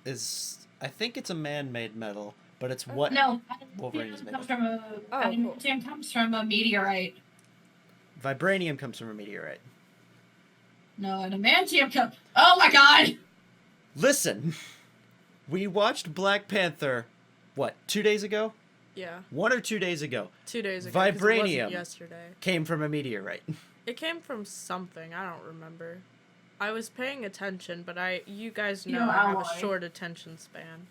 is... I think it's a man-made metal, but it's what No, Wolverine is made comes of. from a adamantium comes from a meteorite. Vibranium comes from a meteorite. No, adamantium comes. Oh my god! Listen, we watched Black Panther, what, 2 days ago? Yeah. 1 or 2 days ago. 2 days ago. 'cause it wasn't Vibranium. yesterday. Came from a meteorite. It came from something. I don't remember. I was paying attention, but you guys know You know, I have alloy. a short attention span.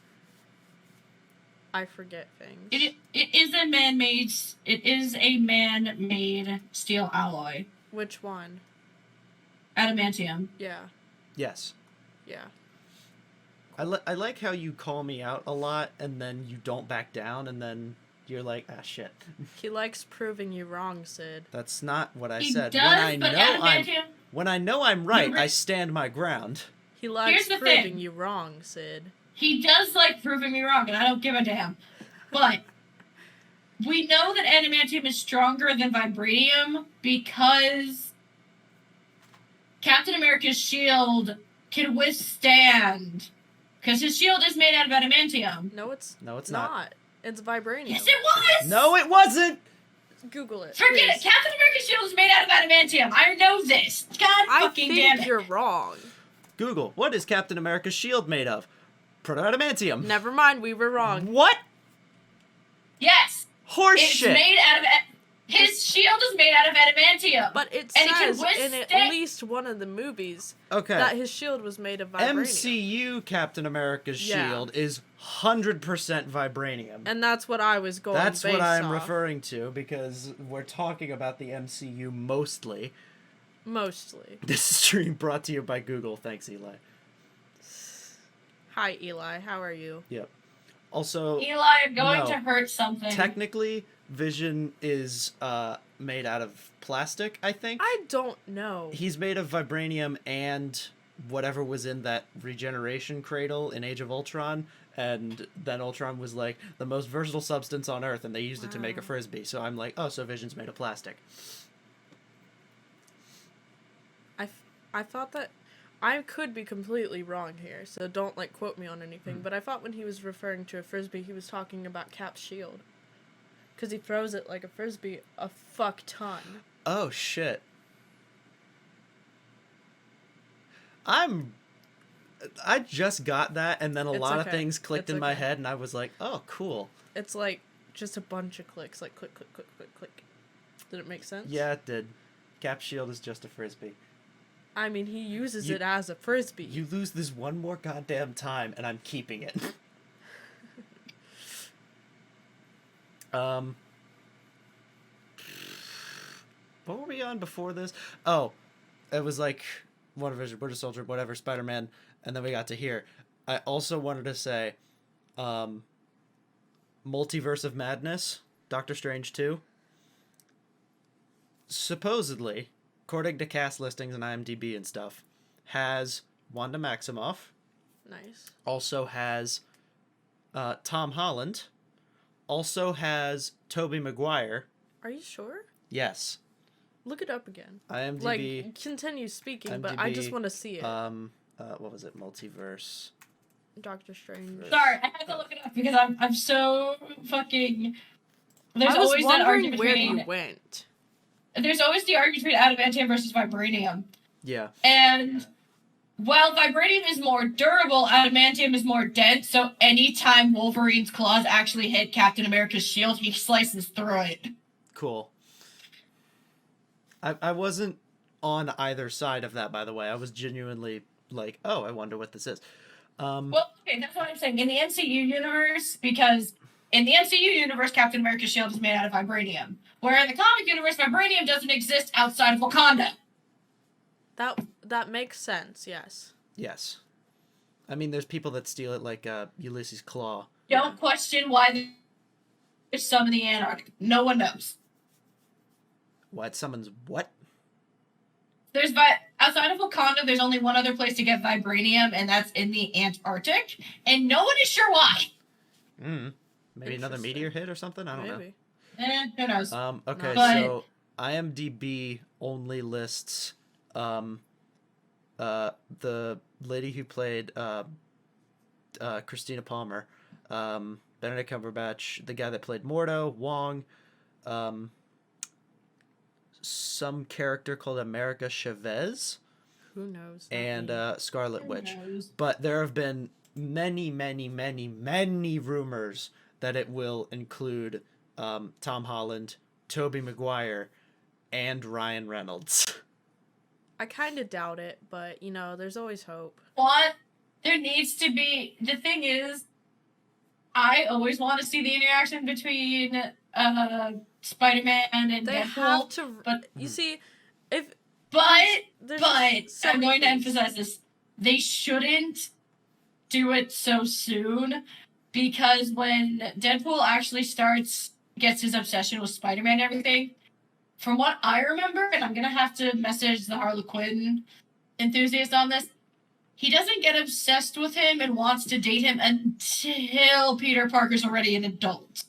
I forget things. It is a man-made. It is a man-made steel alloy. Which one? Adamantium. Yeah. Yes. Yeah. I like how you call me out a lot, and then you don't back down, and then you're like, ah, shit. He likes proving you wrong, Sid. That's not what I He said. does, but adamantium. When I know I'm right, You're I right. stand my ground. He likes Here's the proving thing. you wrong, Sid. He does like proving me wrong, and I don't give a damn. But we know that adamantium is stronger than vibranium because Captain America's shield can withstand. Because his shield is made out of adamantium. No, it's No, it's not. It's vibranium. Yes, it was! No, it wasn't! Google it. Forget it! please. Captain America's shield is made out of adamantium! I know this! God I fucking think damn it! you're wrong. Google, what is Captain America's shield made of? Proto-adamantium. Never mind, we were wrong. What? Yes. Horse It's shit. made out of. His shield is made out of adamantium. But it And it can says in at withstand- least one of the movies Okay. that his shield was made of vibranium. MCU Captain America's Yeah. shield is 100% vibranium. And that's what I was going That's what based I'm off. referring to because we're talking about the MCU mostly. Mostly. This stream brought to you by Google. Thanks, Eli. Hi, Eli. How are you? Yep. Also, Eli, I'm going no. to hurt something. technically, Vision is made out of plastic, I think. I don't know. He's made of vibranium and whatever was in that regeneration cradle in Age of Ultron, and then Ultron was like the most versatile substance on Earth, and they used it to make a Wow. frisbee. So I'm like, oh, so Vision's made of plastic. I thought that I could be completely wrong here, so don't like quote me on anything. But I thought when he was referring to a frisbee, he was talking about Cap's shield, because he throws it like a frisbee a fuck ton. Oh shit. I just got that, and then a It's lot of okay. things clicked It's in my okay. head, and I was like, oh, cool. It's like just a bunch of clicks, like click, click, click, click, click. Did it make sense? Yeah, it did. Cap shield is just a frisbee. I mean, he uses You- it as a frisbee. You lose this one more goddamn time, and I'm keeping it. What were we on before this? Oh, it was like WandaVision, Winter Soldier, whatever, Spider-Man, and then we got to here. I also wanted to say, Multiverse of Madness, Doctor Strange 2. Supposedly, according to cast listings and IMDb and stuff, has Wanda Maximoff, Nice. also has Tom Holland, also has Tobey Maguire. Are you sure? Yes. Look it up again. IMDb. Like, continue speaking, but I just IMDb, want to see it. What was it? Multiverse. Doctor Strange. Sorry, I had to look it up because I'm so fucking. There's I was always that wondering argument where between. you went. There's always the argument between adamantium versus vibranium, Yeah. and while vibranium is more durable, adamantium is more dense. So anytime Wolverine's claws actually hit Captain America's shield, he slices through it. Cool. I wasn't on either side of that, by the way. I was genuinely like, oh, I wonder what this is. Well, okay, that's what I'm saying. In the MCU universe, because in the MCU universe, Captain America's shield is made out of vibranium. Where in the comic universe, vibranium doesn't exist outside of Wakanda. That makes sense. Yes. Yes. I mean, there's people that steal it, like Ulysses Claw. Don't question why there's some in the Antarctic. No one knows. What? Someone's what? There's outside of Wakanda, there's only one other place to get vibranium, and that's in the Antarctic, and no one is sure why. Maybe another Interesting. media hit or something? I don't know. Maybe. Who knows? Okay, But- so IMDb only lists the lady who played Christina Palmer, Benedict Cumberbatch, the guy that played Mordo, Wong, some character called America Chavez, Who knows? and Scarlet Who Witch. knows? But there have been many, many, many, many rumors that it will include Tom Holland, Tobey Maguire, and Ryan Reynolds. I kind of doubt it, but you know, there's always hope. What? There needs to be. The thing is, I always want to see the interaction between Spider-Man and They Deadpool. have to. but- You see, if But there's But I'm many going to things. emphasize this. They shouldn't do it so soon, because when Deadpool actually gets his obsession with Spider-Man and everything, from what I remember, and I'm going to have to message the Harlequin enthusiast on this, he doesn't get obsessed with him and wants to date him until Peter Parker's already an adult.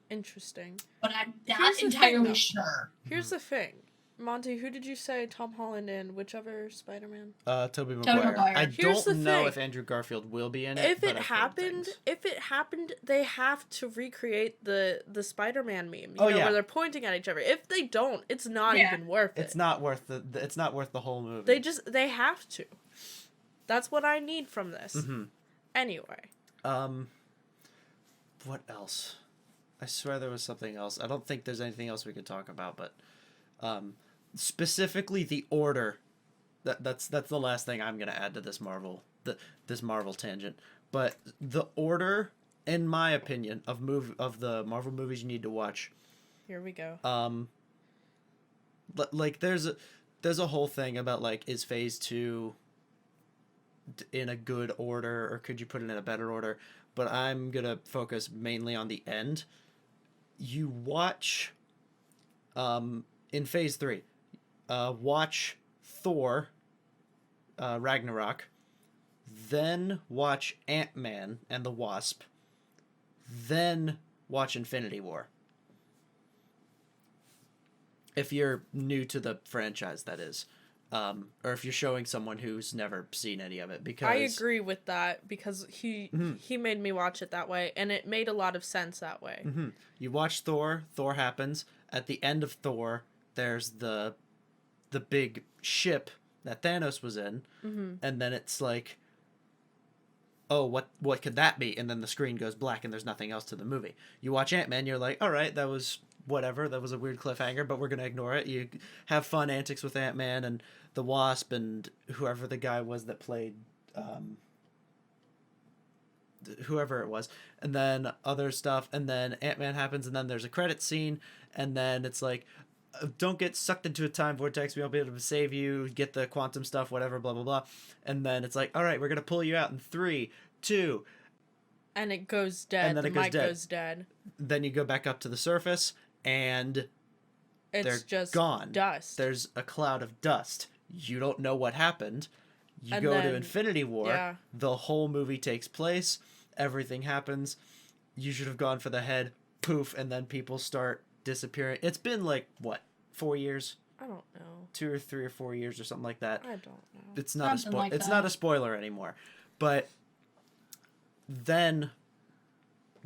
Interesting. But I'm Here's not the thing, entirely though. sure. Here's the thing. Monty, who did you say Tom Holland in? Whichever Spider-Man? Tobey Tobey Maguire. Maguire. I Here's don't the know thing. if Andrew Garfield will be in it. If but it I've heard happened, things. they have to recreate the Spider-Man meme. You Oh, know, yeah. where they're pointing at each other. If they don't, it's not Yeah. even worth it. It's not worth it's not worth the whole movie. They have to. That's what I need from this. Mm-hmm. Anyway. What else? I swear there was something else. I don't think there's anything else we could talk about, but specifically the order. That's the last thing I'm gonna add to this Marvel tangent. But the order, in my opinion, of the Marvel movies you need to watch. Here we go. Like there's a whole thing about like, is Phase 2 in a good order, or could you put it in a better order? But I'm gonna focus mainly on the end. You watch in Phase 3, watch Thor Ragnarok, then watch Ant-Man and the Wasp, then watch Infinity War. If you're new to the franchise, that is. Or if you're showing someone who's never seen any of it, because I agree with that because he made me watch it that way, and it made a lot of sense that way. Mm-hmm. You watch Thor happens. At the end of Thor, there's the big ship that Thanos was in, and then it's like, oh, what could that be? And then the screen goes black and there's nothing else to the movie. You watch Ant-Man, you're like, all right, that was whatever, that was a weird cliffhanger, but we're gonna ignore it. You have fun antics with Ant-Man and the Wasp and whoever the guy was that played whoever it was, and then other stuff, and then Ant-Man happens, and then there's a credit scene, and then it's like, don't get sucked into a time vortex, we won't be able to save you, get the quantum stuff, whatever, blah blah blah. And then it's like, all right, we're gonna pull you out in 3, 2, and it goes dead. And then the it goes mic dead. goes dead. Then you go back up to the surface, and It's they're just gone. dust. There's a cloud of dust. You don't know what happened. You And go to then- Infinity War. yeah. The whole movie takes place. Everything happens. You should have gone for the head. Poof, and then people start disappearing. It's been like, what, 4 years? I don't know. 2 or 3 or 4 years or something like that. I don't know. It's not Something like it's that. not a spoiler anymore. But then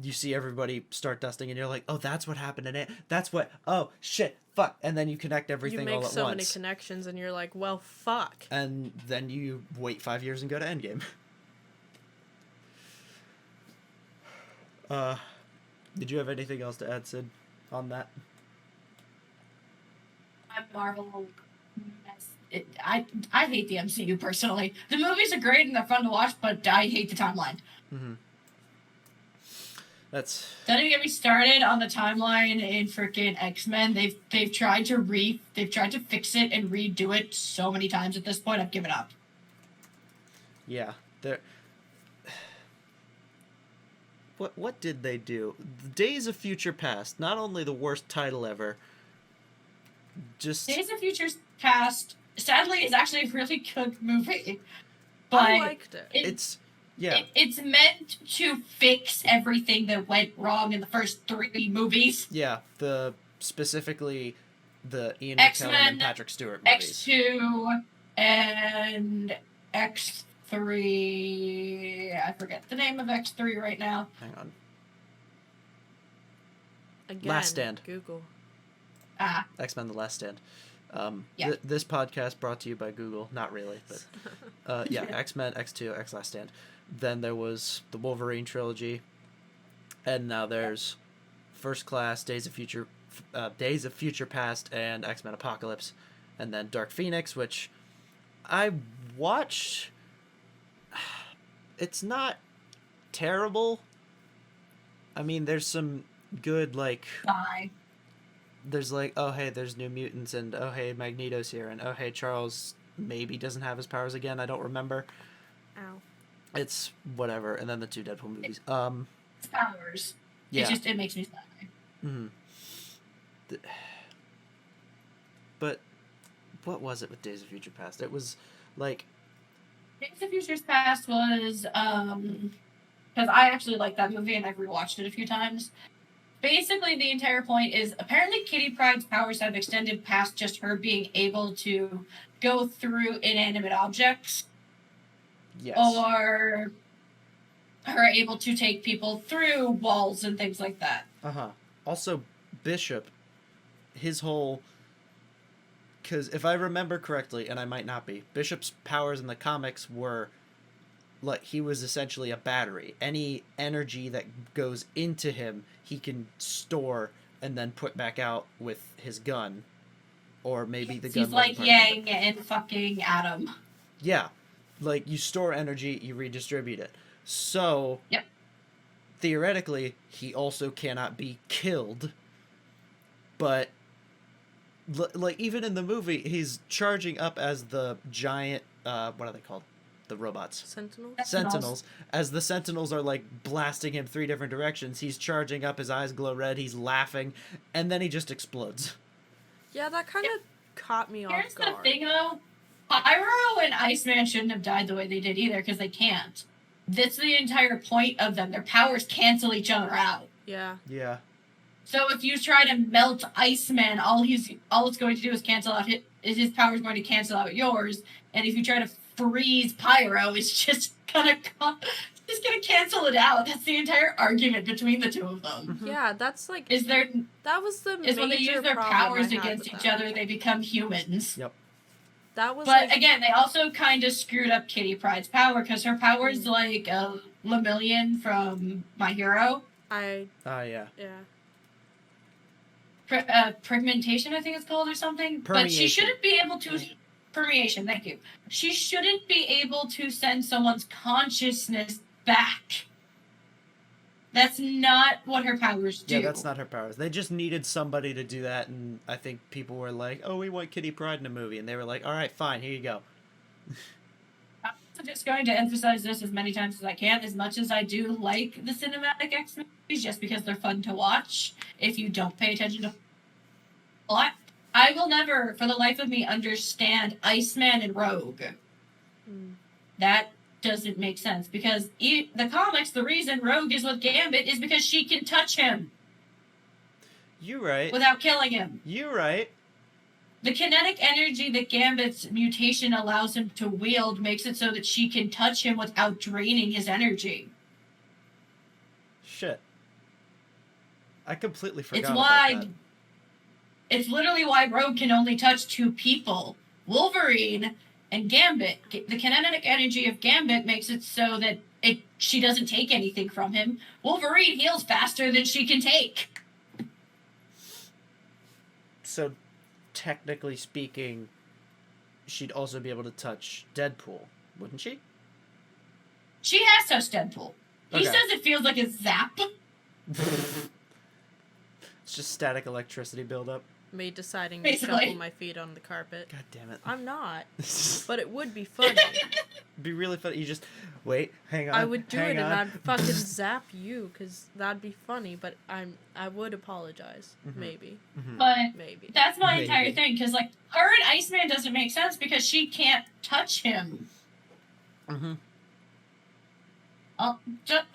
you see everybody start dusting, and you're like, oh, that's what happened in it. That's what. Oh shit, fuck. And then you connect everything You make all at so once. many connections, and you're like, well, fuck. And then you wait 5 years and go to Endgame. Did you have anything else to add, Sid, on that? Marvel. I hate the MCU personally. The movies are great and they're fun to watch, but I hate the timeline. Mm-hmm. That's. Don't even get me started on the timeline in freaking X-Men. They've tried to fix it and redo it so many times at this point. I've given up. Yeah, they're. What did they do? The Days of Future Past, not only the worst title ever, just... Days of Future Past, sadly, is actually a really good movie. But I liked it. It's... Yeah. It's meant to fix everything that went wrong in the first 3 movies. Yeah, specifically the Ian X-Men, McKellen and Patrick Stewart movies. X2 and X3. I forget the name of X3 right now. Hang on. Again, Last Stand. Google. X-Men: The Last Stand. Yeah. This podcast brought to you by Google. Not really, but... yeah, X-Men, X2, X Last Stand. Then there was the Wolverine trilogy. And now there's First Class, Days of Future Past, and X-Men Apocalypse. And then Dark Phoenix, which I watched... It's not terrible. I mean, there's some good, like... Bye. There's like, oh, hey, there's New Mutants, and oh, hey, Magneto's here, and oh, hey, Charles maybe doesn't have his powers again. I don't remember. Ow. It's whatever. And then the 2 Deadpool movies. It's powers. Yeah. It makes me sad. Mm-hmm. But what was it with Days of Future Past? It was like... Days of Future's Past was, because I actually like that movie and I've rewatched it a few times. basically the entire point is apparently Kitty Pryde's powers have extended past just her being able to go through inanimate objects. Yes. Or her able to take people through walls and things like that. Uh-huh. Also, Bishop, his whole... Because if I remember correctly, and I might not be, Bishop's powers in the comics were... Like, he was essentially a battery. Any energy that goes into him, he can store and then put back out with his gun. Or maybe the gun... He's like Yang and fucking Adam. Yeah. Like, you store energy, you redistribute it. So... Yep. Theoretically, he also cannot be killed. But... like, even in the movie, he's charging up as the giant... what are they called? The robots. Sentinels. As the Sentinels are, like, blasting him 3 different directions, he's charging up, his eyes glow red, he's laughing, and then he just explodes. Yeah, that kind of caught me off guard. Here's the thing, though. Pyro and Iceman shouldn't have died the way they did either, because they can't. That's the entire point of them. Their powers cancel each other out. Yeah. Yeah. So if you try to melt Iceman, all it's going to do is cancel out his power's going to cancel out yours. And if you try to freeze Pyro, it's just gonna cancel it out. That's the entire argument between the two of them. Mm-hmm. Yeah, that's like that was the is when they use their powers I had against with each that. other, they become humans. Yep. That was But like, again, they also kind of screwed up Kitty Pryde's power because her power is like Lemillion from My Hero. Yeah. yeah. Pigmentation, I think it's called, or something. Permeation. But she shouldn't be able to... Permeation, thank you. She shouldn't be able to send someone's consciousness back. That's not what her powers do. Yeah, that's not her powers. They just needed somebody to do that, and I think people were like, oh, we want Kitty Pryde in a movie. And they were like, all right, fine, here you go. I'm just going to emphasize this as many times as I can. As much as I do like the cinematic X-Men movies, just because they're fun to watch, if you don't pay attention to plot, I will never, for the life of me, understand Iceman and Rogue. That doesn't make sense, because the comics, the reason Rogue is with Gambit is because she can touch him. You right. Without killing him. You right. The kinetic energy that Gambit's mutation allows him to wield makes it so that she can touch him without draining his energy. Shit. I completely forgot It's about why... that. It's literally why Rogue can only touch 2 people. Wolverine and Gambit. The kinetic energy of Gambit makes it so that she doesn't take anything from him. Wolverine heals faster than she can take. So, technically speaking, she'd also be able to touch Deadpool, wouldn't she? She has touched Deadpool. He Okay. says it feels like a zap. It's just static electricity buildup. Me deciding to Basically. shuffle my feet on the carpet. God damn it. I'm not, but it would be funny. It'd be really funny. You just, wait, hang on. I would do hang it, and on. I'd fucking zap you, because that'd be funny. But I would apologize, maybe, But maybe. that's my Maybe. entire thing. Because, like, her and Iceman doesn't make sense because she can't touch him. Mm-hmm.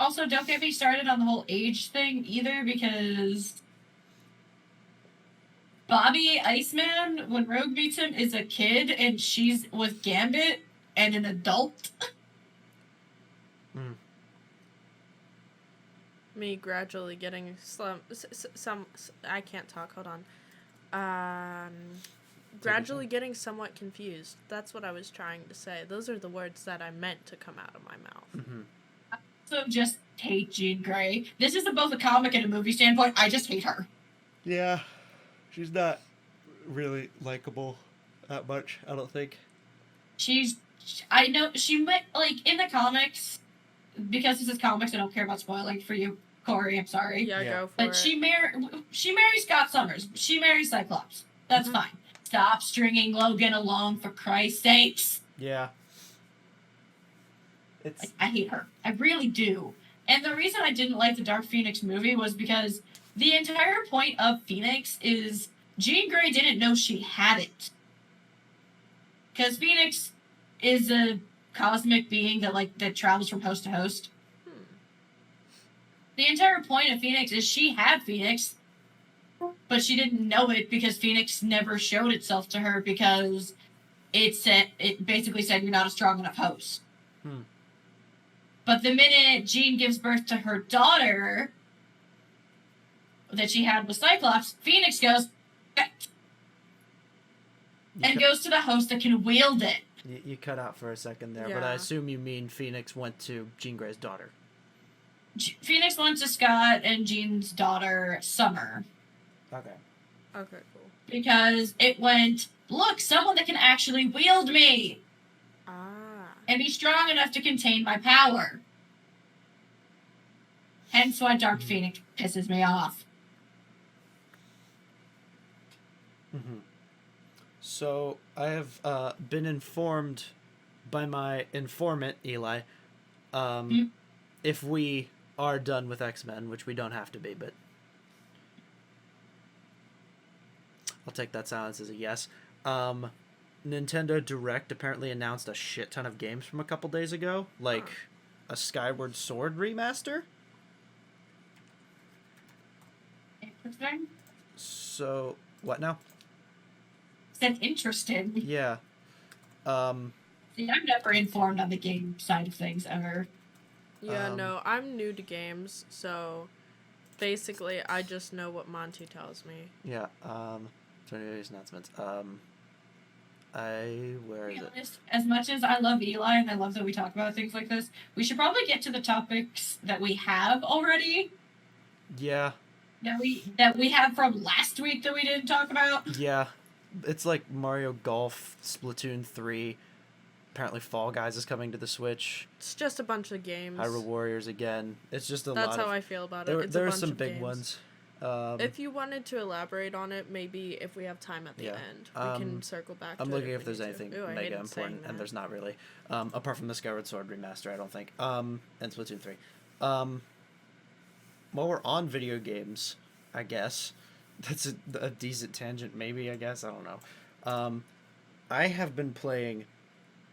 Also, don't get me started on the whole age thing either, because Bobby Iceman, when Rogue meets him, is a kid, and she's with Gambit and an adult. Me gradually getting some I can't talk. Hold on. Gradually getting somewhat confused. That's what I was trying to say. Those are the words that I meant to come out of my mouth. Mm-hmm. So just hate Jean Grey. This is both a comic and a movie standpoint. I just hate her. Yeah. She's not really likable that much, I don't think. I know, she might, like, in the comics, because this is comics, I don't care about spoiling for you, Korey, I'm sorry. Yeah, Yeah. go for But it. she marries Scott Summers. She marries Cyclops. That's fine. Stop stringing Logan along, for Christ's sakes. Yeah. It's... Like, I hate her. I really do. And the reason I didn't like the Dark Phoenix movie was because the entire point of Phoenix is Jean Grey didn't know she had it. Because Phoenix is a cosmic being that travels from host to host. The entire point of Phoenix is she had Phoenix, but she didn't know it because Phoenix never showed itself to her because it basically said you're not a strong enough host. But the minute Jean gives birth to her daughter that she had with Cyclops, Phoenix goes and goes to the host that can wield it. You cut out for a second there, but I assume you mean Phoenix went to Jean Grey's daughter. Phoenix went to Scott and Jean's daughter, Summer. Okay. Okay, cool. Because it went, look, someone that can actually wield me. And be strong enough to contain my power. Hence why Dark Phoenix pisses me off. So, I have been informed by my informant, Eli, if we are done with X-Men, which we don't have to be, but I'll take that silence as a yes. Nintendo Direct apparently announced a shit ton of games from a couple days ago, like a Skyward Sword remaster. Interesting. So, what now? Said interested. Yeah. See, I'm never informed on the game side of things ever. Yeah, no, I'm new to games, so basically I just know what Monty tells me. Yeah, 20 days announcements. Where is it? As much as I love Eli and I love that we talk about things like this, we should probably get to the topics that we have already. Yeah. That we have from last week that we didn't talk about. Yeah. It's like Mario Golf, Splatoon 3. Apparently Fall Guys is coming to the Switch. It's just a bunch of games. Hyrule Warriors again. It's just a lot. That's how I feel about it. It's there a are bunch some of big games. ones. If you wanted to elaborate on it, maybe if we have time at the end, we can circle back to it. I'm looking if if there's we need to. anything Ooh, I mega hated important, saying and that. there's not really. Apart from the Skyward Sword remaster, I don't think. And Splatoon 3. While we're on video games, I guess. That's a decent tangent, maybe, I guess. I don't know. I have been playing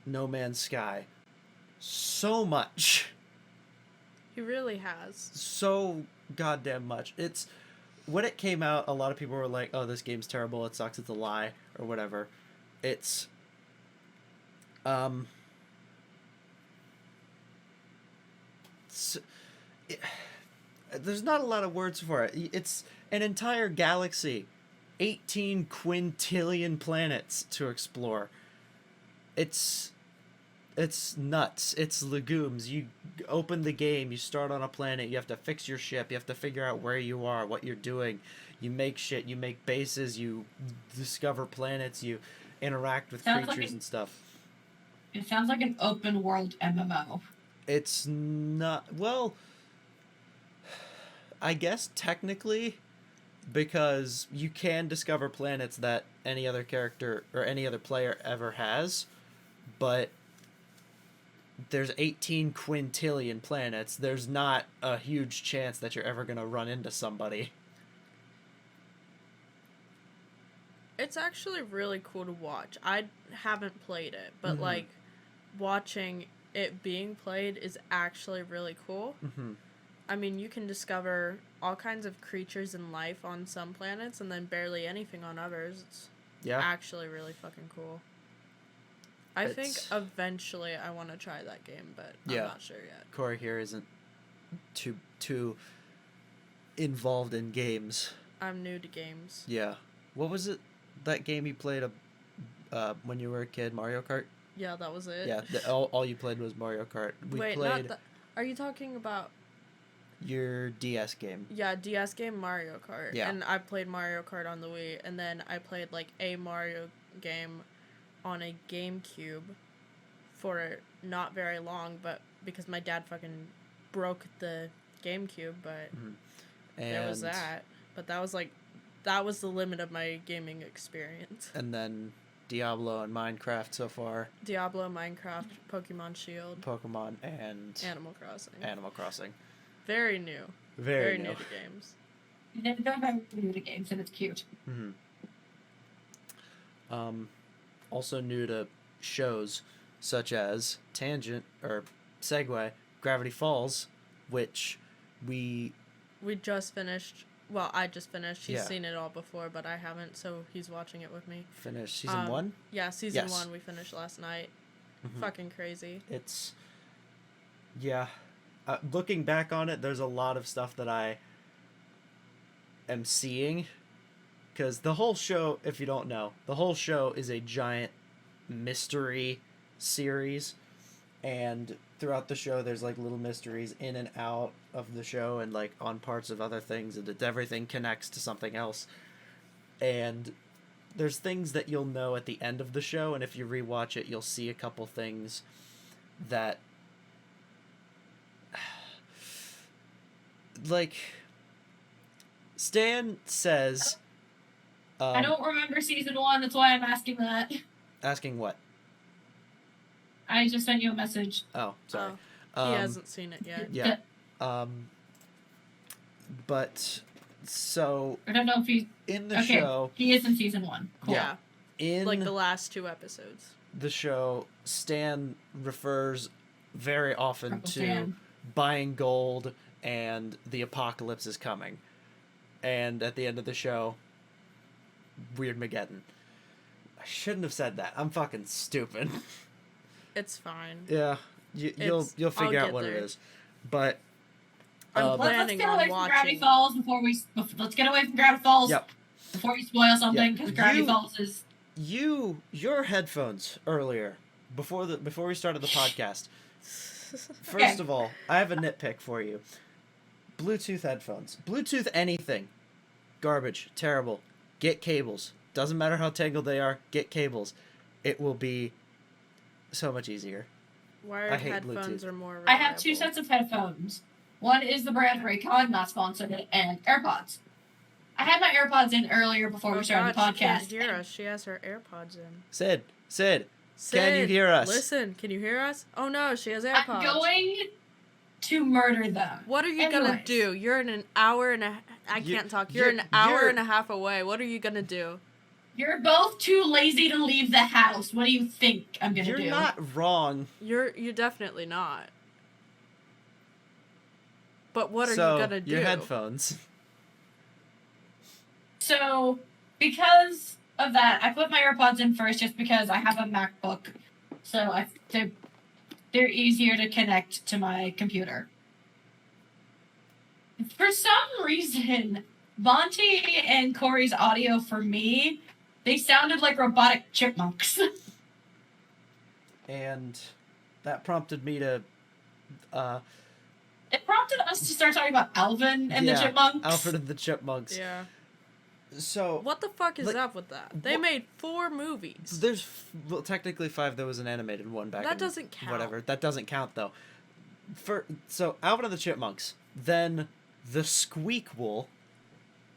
No Man's Sky so much. He really has. So goddamn much. It's when it came out, a lot of people were like, "Oh, this game's terrible. It sucks. It's a lie," or whatever. It's there's not a lot of words for it. It's an entire galaxy, 18 quintillion planets to explore. It's nuts. It's legumes. You open the game, you start on a planet, you have to fix your ship, you have to figure out where you are, what you're doing. You make shit, you make bases, you discover planets, you interact with creatures and stuff. It sounds like an open world MMO. It's not, well, I guess technically, because you can discover planets that any other character or any other player ever has, but there's 18 quintillion planets. There's not a huge chance that you're ever going to run into somebody. It's actually really cool to watch. I haven't played it, but like watching it being played is actually really cool. I mean, you can discover all kinds of creatures and life on some planets and then barely anything on others. It's actually really fucking cool. I think eventually I want to try that game, but I'm not sure yet. Korey here isn't too involved in games. I'm new to games. Yeah. What was it? That game you played when you were a kid, Mario Kart? Yeah, that was it. Yeah, all you played was Mario Kart. Wait, not that. Are you talking about your DS game? Yeah, DS game Mario Kart. Yeah. And I played Mario Kart on the Wii, and then I played like a Mario game on a GameCube for not very long, but because my dad fucking broke the GameCube, but there was that. But that was the limit of my gaming experience. And then Diablo and Minecraft so far. Diablo, Minecraft, Pokemon Shield. Pokemon and Animal Crossing. Animal Crossing. Very new. Very new to games. They're very new to games, and it's cute. Also new to shows such as Tangent or Segway, Gravity Falls, which we We just finished. Well, I just finished. He's Yeah. seen it all before, but I haven't, so he's watching it with me. finished season 1. Yeah, season Yes. 1 we finished last night. Mhm. Fucking crazy. It's looking back on it, there's a lot of stuff that I am seeing, because the whole show, if you don't know, the whole show is a giant mystery series, and throughout the show there's like little mysteries in and out of the show and like on parts of other things, and everything connects to something else, and there's things that you'll know at the end of the show, and if you rewatch it you'll see a couple things that like Stan says I don't remember season 1. That's why I'm asking that. asking what? I just sent you a message. Oh, sorry. He hasn't seen it yet. Yeah. But so I don't know if he's in the okay. show, He is in season 1. Cool. Yeah. in Like the last 2 episodes. the show, Stan refers very often Uncle to Stan. buying gold and the apocalypse is coming. And at the end of the show, Weirdmageddon. I shouldn't have said that. I'm fucking stupid. It's fine. Yeah, you'll I'll figure out get what there. it is. But I'm um, glad- Let's planning get on away from Gravity watching. Falls before we. Let's get away from Gravity Falls. Yep. Before you spoil something, Yep. because Gravity You- Falls is. your headphones earlier before we started the podcast. First Okay. of all, I have a nitpick for you. Bluetooth headphones. Bluetooth anything. Garbage. Terrible. Get cables. Doesn't matter how tangled they are. Get cables. It will be so much easier. Wired I hate headphones Bluetooth. are more I have 2 reliable. sets of headphones. One is the brand Raycon, not sponsored, and AirPods. I had my AirPods in earlier before we started God, the she can't podcast. hear us. She has her AirPods in. Sid. Can you Sid, hear us? Listen, can you hear us? Oh no, she has I'm AirPods. going to murder them. What are you gonna Anyways. do? You're in an hour and a. I You- can't talk. You're an you're- hour and a half away. What are you gonna do? You're both too lazy to leave the house. What do you think I'm gonna You're do? not wrong. You're definitely not. But what are So, you gonna do? your headphones. So, because of that, I put my AirPods in first just because I have a MacBook. So they're easier to connect to my computer. For some reason, Monty and Korey's audio for me, they sounded like robotic chipmunks. And that prompted me to It prompted us to start talking about Alvin and Yeah, the Chipmunks. Alfred and the Chipmunks. Yeah. So What the fuck is Like, up with that? They what- made 4 movies. there's technically 5. There was an animated one back. That in doesn't count. Whatever. That doesn't count though. So Alvin and the Chipmunks, then the Squeakquel,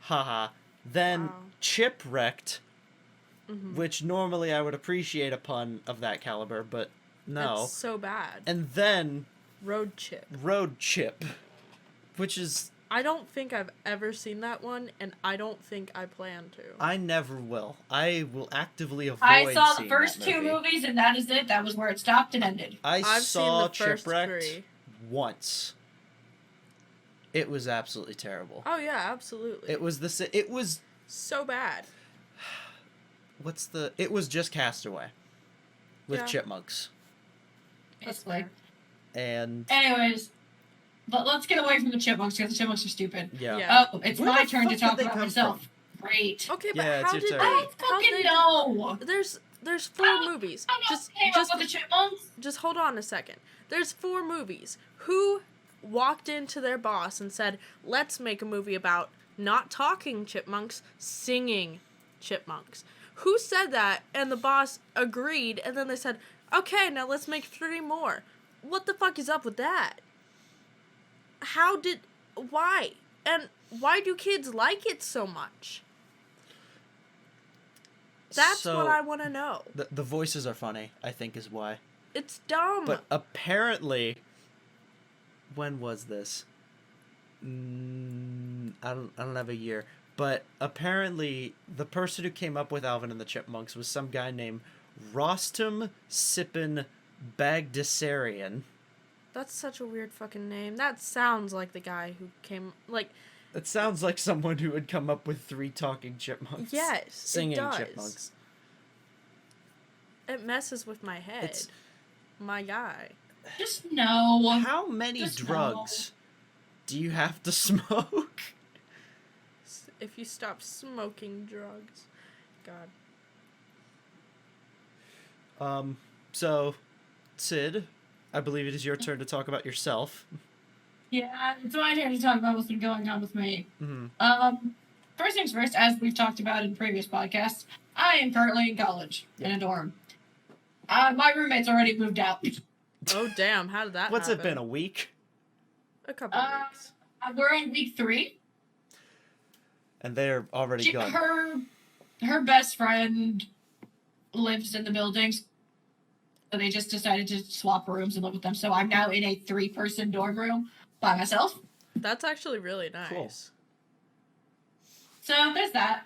haha, then Wow. Chipwrecked, Mhm. which normally I would appreciate a pun of that caliber, but no. It's so bad. And then Road Chip. Road Chip, which is I don't think I've ever seen that one, and I don't think I plan to. I never will. I will actively avoid. I saw the seeing first that 2 movie. movies, and that is it. That was where it stopped and ended. I've saw seen the first Chipwrecked 3. once. It was absolutely terrible. Oh yeah, absolutely. It was it was so bad. it was just Castaway with Yeah. chipmunks. That's Basically. fair. And Anyways, but let's get away from the Chipmunks because the Chipmunks are stupid. yeah. Yeah. Oh, it's Where my the turn to fuck did talk they about come myself. Great. Okay, but Yeah, it's how your did turn. they? I don't How fucking they? know. There's 4 movies. I'm not Just came up with the Chipmunks. just hold on a second. There's 4 movies. Who walked into their boss and said, "Let's make a movie about not talking chipmunks, singing chipmunks"? Who said that? And the boss agreed, and then they said, "Okay, now let's make 3 more." What the fuck is up with that? Why? And why do kids like it so much? That's So, what I want to know. the voices are funny, I think is why. It's dumb. But apparently, when was this? I don't have a year. But apparently, the person who came up with Alvin and the Chipmunks was some guy named Rostam Sippin Bagdasarian. That's such a weird fucking name. That sounds like the guy who came, like... It sounds like someone who would come up with 3 talking chipmunks. Yes, Singing it does. chipmunks. It messes with my head. It's... My guy. Just no. How many Just drugs do you have to smoke? If you stop smoking drugs. God. So, Sid, I believe it is your turn to talk about yourself. Yeah, it's my turn to talk about what's been going on with me. Mm-hmm. First things first, as we've talked about in previous podcasts, I am currently in college, in a dorm. My roommate's already moved out. Oh, damn. How did that What's happen? it been, a week? A couple weeks. We're on week 3. And they're already gone. Her best friend lives in the buildings. So they just decided to swap rooms and live with them. So I'm now in a 3-person dorm room by myself. That's actually really nice. Cool. So there's that.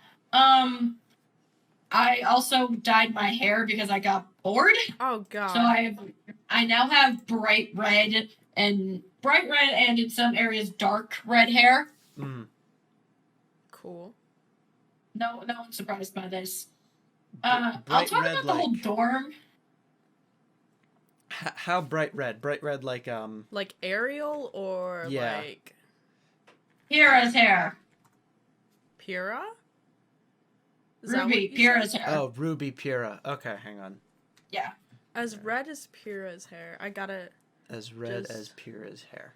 I also dyed my hair because I got bored. Oh, God. So I now have bright red and in some areas dark red hair. Mm. Cool. No one's surprised by this. Bright I'll talk red, about the whole like... dorm. How bright red? Bright red like, Like Ariel or Yeah. like... Pyrrha's hair. Pyrrha? Is that what Ruby, you Pyrrha's said? hair. Oh, Ruby Pyrrha. Okay, hang on. Yeah. As red as Pyrrha's hair. I gotta... As red Just- as Pyrrha's hair.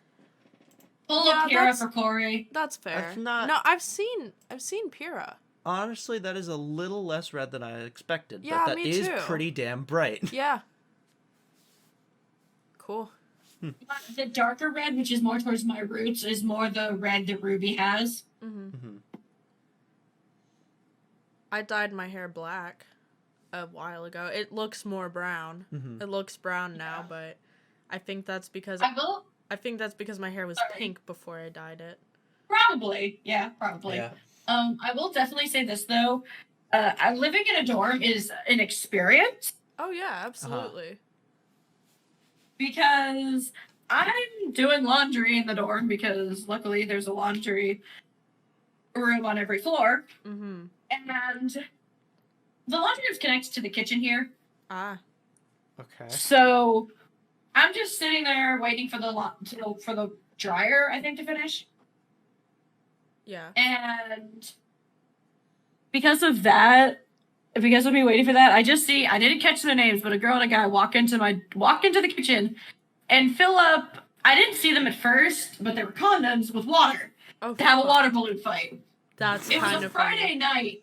Pull Yeah, up Pyrrha that's- for Korey. That's fair. I've not- No, I've seen Pyrrha. Honestly, that is a little less red than I expected. Yeah, but that me is too. pretty damn bright. Yeah. Cool. The darker red, which is more towards my roots, is more the red that Ruby has. Mm-hmm. Mm-hmm. I dyed my hair black a while ago. It looks more brown. Mm-hmm. It looks brown now, Yeah. but I think that's because I will that's because my hair was Sorry. pink before I dyed it. probably. Yeah. I will definitely say this though. Living in a dorm is an experience Oh yeah, absolutely. because I'm doing laundry in the dorm because luckily there's a laundry room on every floor. Mm-hmm. And the laundry room's connected to the kitchen here. Ah. Okay. So I'm just sitting there waiting for the dryer, I think, to finish. Yeah. And because of me waiting for that, I didn't catch their names, but a girl and a guy walk into the kitchen and fill up. I didn't see them at first, but they were condoms with water Oh, to have a fuck. water balloon fight. That's It was kind a of Friday funny. night.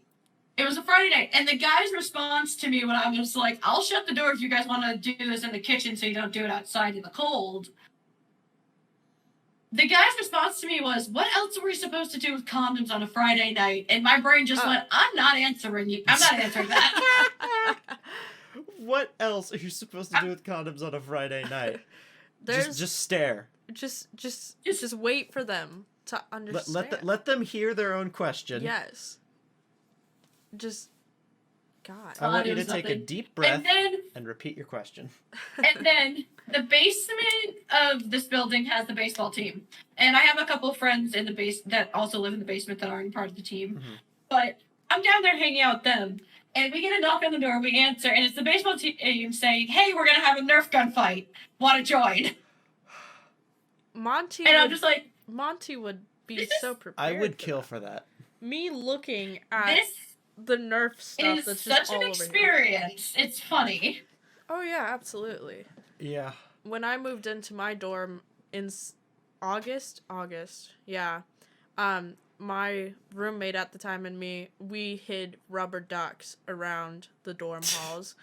It was a Friday night, and the guy's response to me when I was like, "I'll shut the door if you guys want to do this in the kitchen, so you don't do it outside in the cold." The guy's response to me was, "What else were we supposed to do with condoms on a Friday night?" And my brain just went, "I'm not answering you. I'm not answering that." What else are you supposed to do with condoms on a Friday night? There's Just stare. just wait for them to understand. Let them hear their own question. Yes. Just God. I want it you to was take a nothing. deep breath And and repeat your question. then the basement of this building has the baseball team, and I have a couple of friends in the base that also live in the basement that aren't part of the team. Mm-hmm. But I'm down there hanging out with them, and we get a knock on the door. We answer, and it's the baseball team saying, "Hey, we're gonna have a Nerf gun fight. Want to join?" Monty And I'm would, just like, Monty would be This is- so prepared. I would for kill that. for that. Me looking at "This the Nerf stuff is that's just such all an over here. experience. It's funny." Oh yeah, absolutely. Yeah. When I moved into my dorm in August, yeah, my roommate at the time and me, we hid rubber ducks around the dorm halls.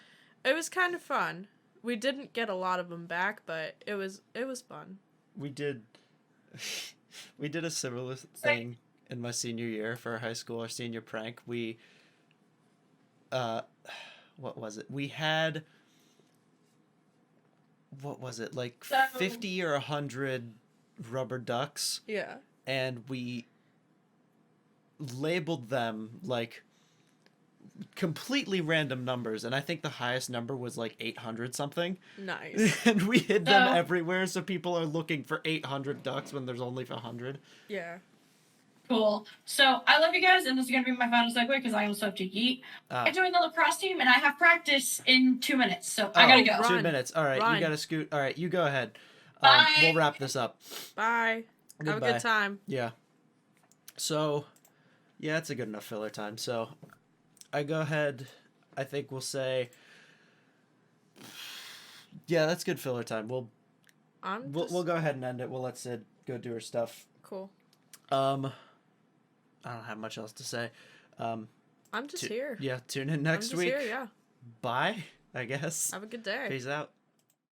It was kind of fun. We didn't get a lot of them back, but it was fun. We did a similar thing in my senior year for high school, our senior prank. We what was it? We had like So- 50 or 100 rubber ducks, Yeah. and we labeled them like completely random numbers, and I think the highest number was like 800 something. Nice. And we hid them So- everywhere, so people are looking for 800 ducks when there's only 100. Yeah. Cool. So I love you guys, and this is gonna be my final segue because I also have to eat. I joined the lacrosse team, and I have practice in 2 minutes, so I gotta go. Run. 2 minutes. All right, Run. you gotta scoot. All right, you go ahead. Bye. We'll wrap this up. Bye. Have a Goodbye. good time. Yeah. So, yeah, it's a good enough filler time. So, I go ahead. I think we'll say, yeah, that's good filler time. We'll go ahead and end it. We'll let Sid go do her stuff. Cool. I don't have much else to say. I'm just here. Yeah, tune in I'm next just week. here, yeah. Bye, I guess. Have a good day. Peace out.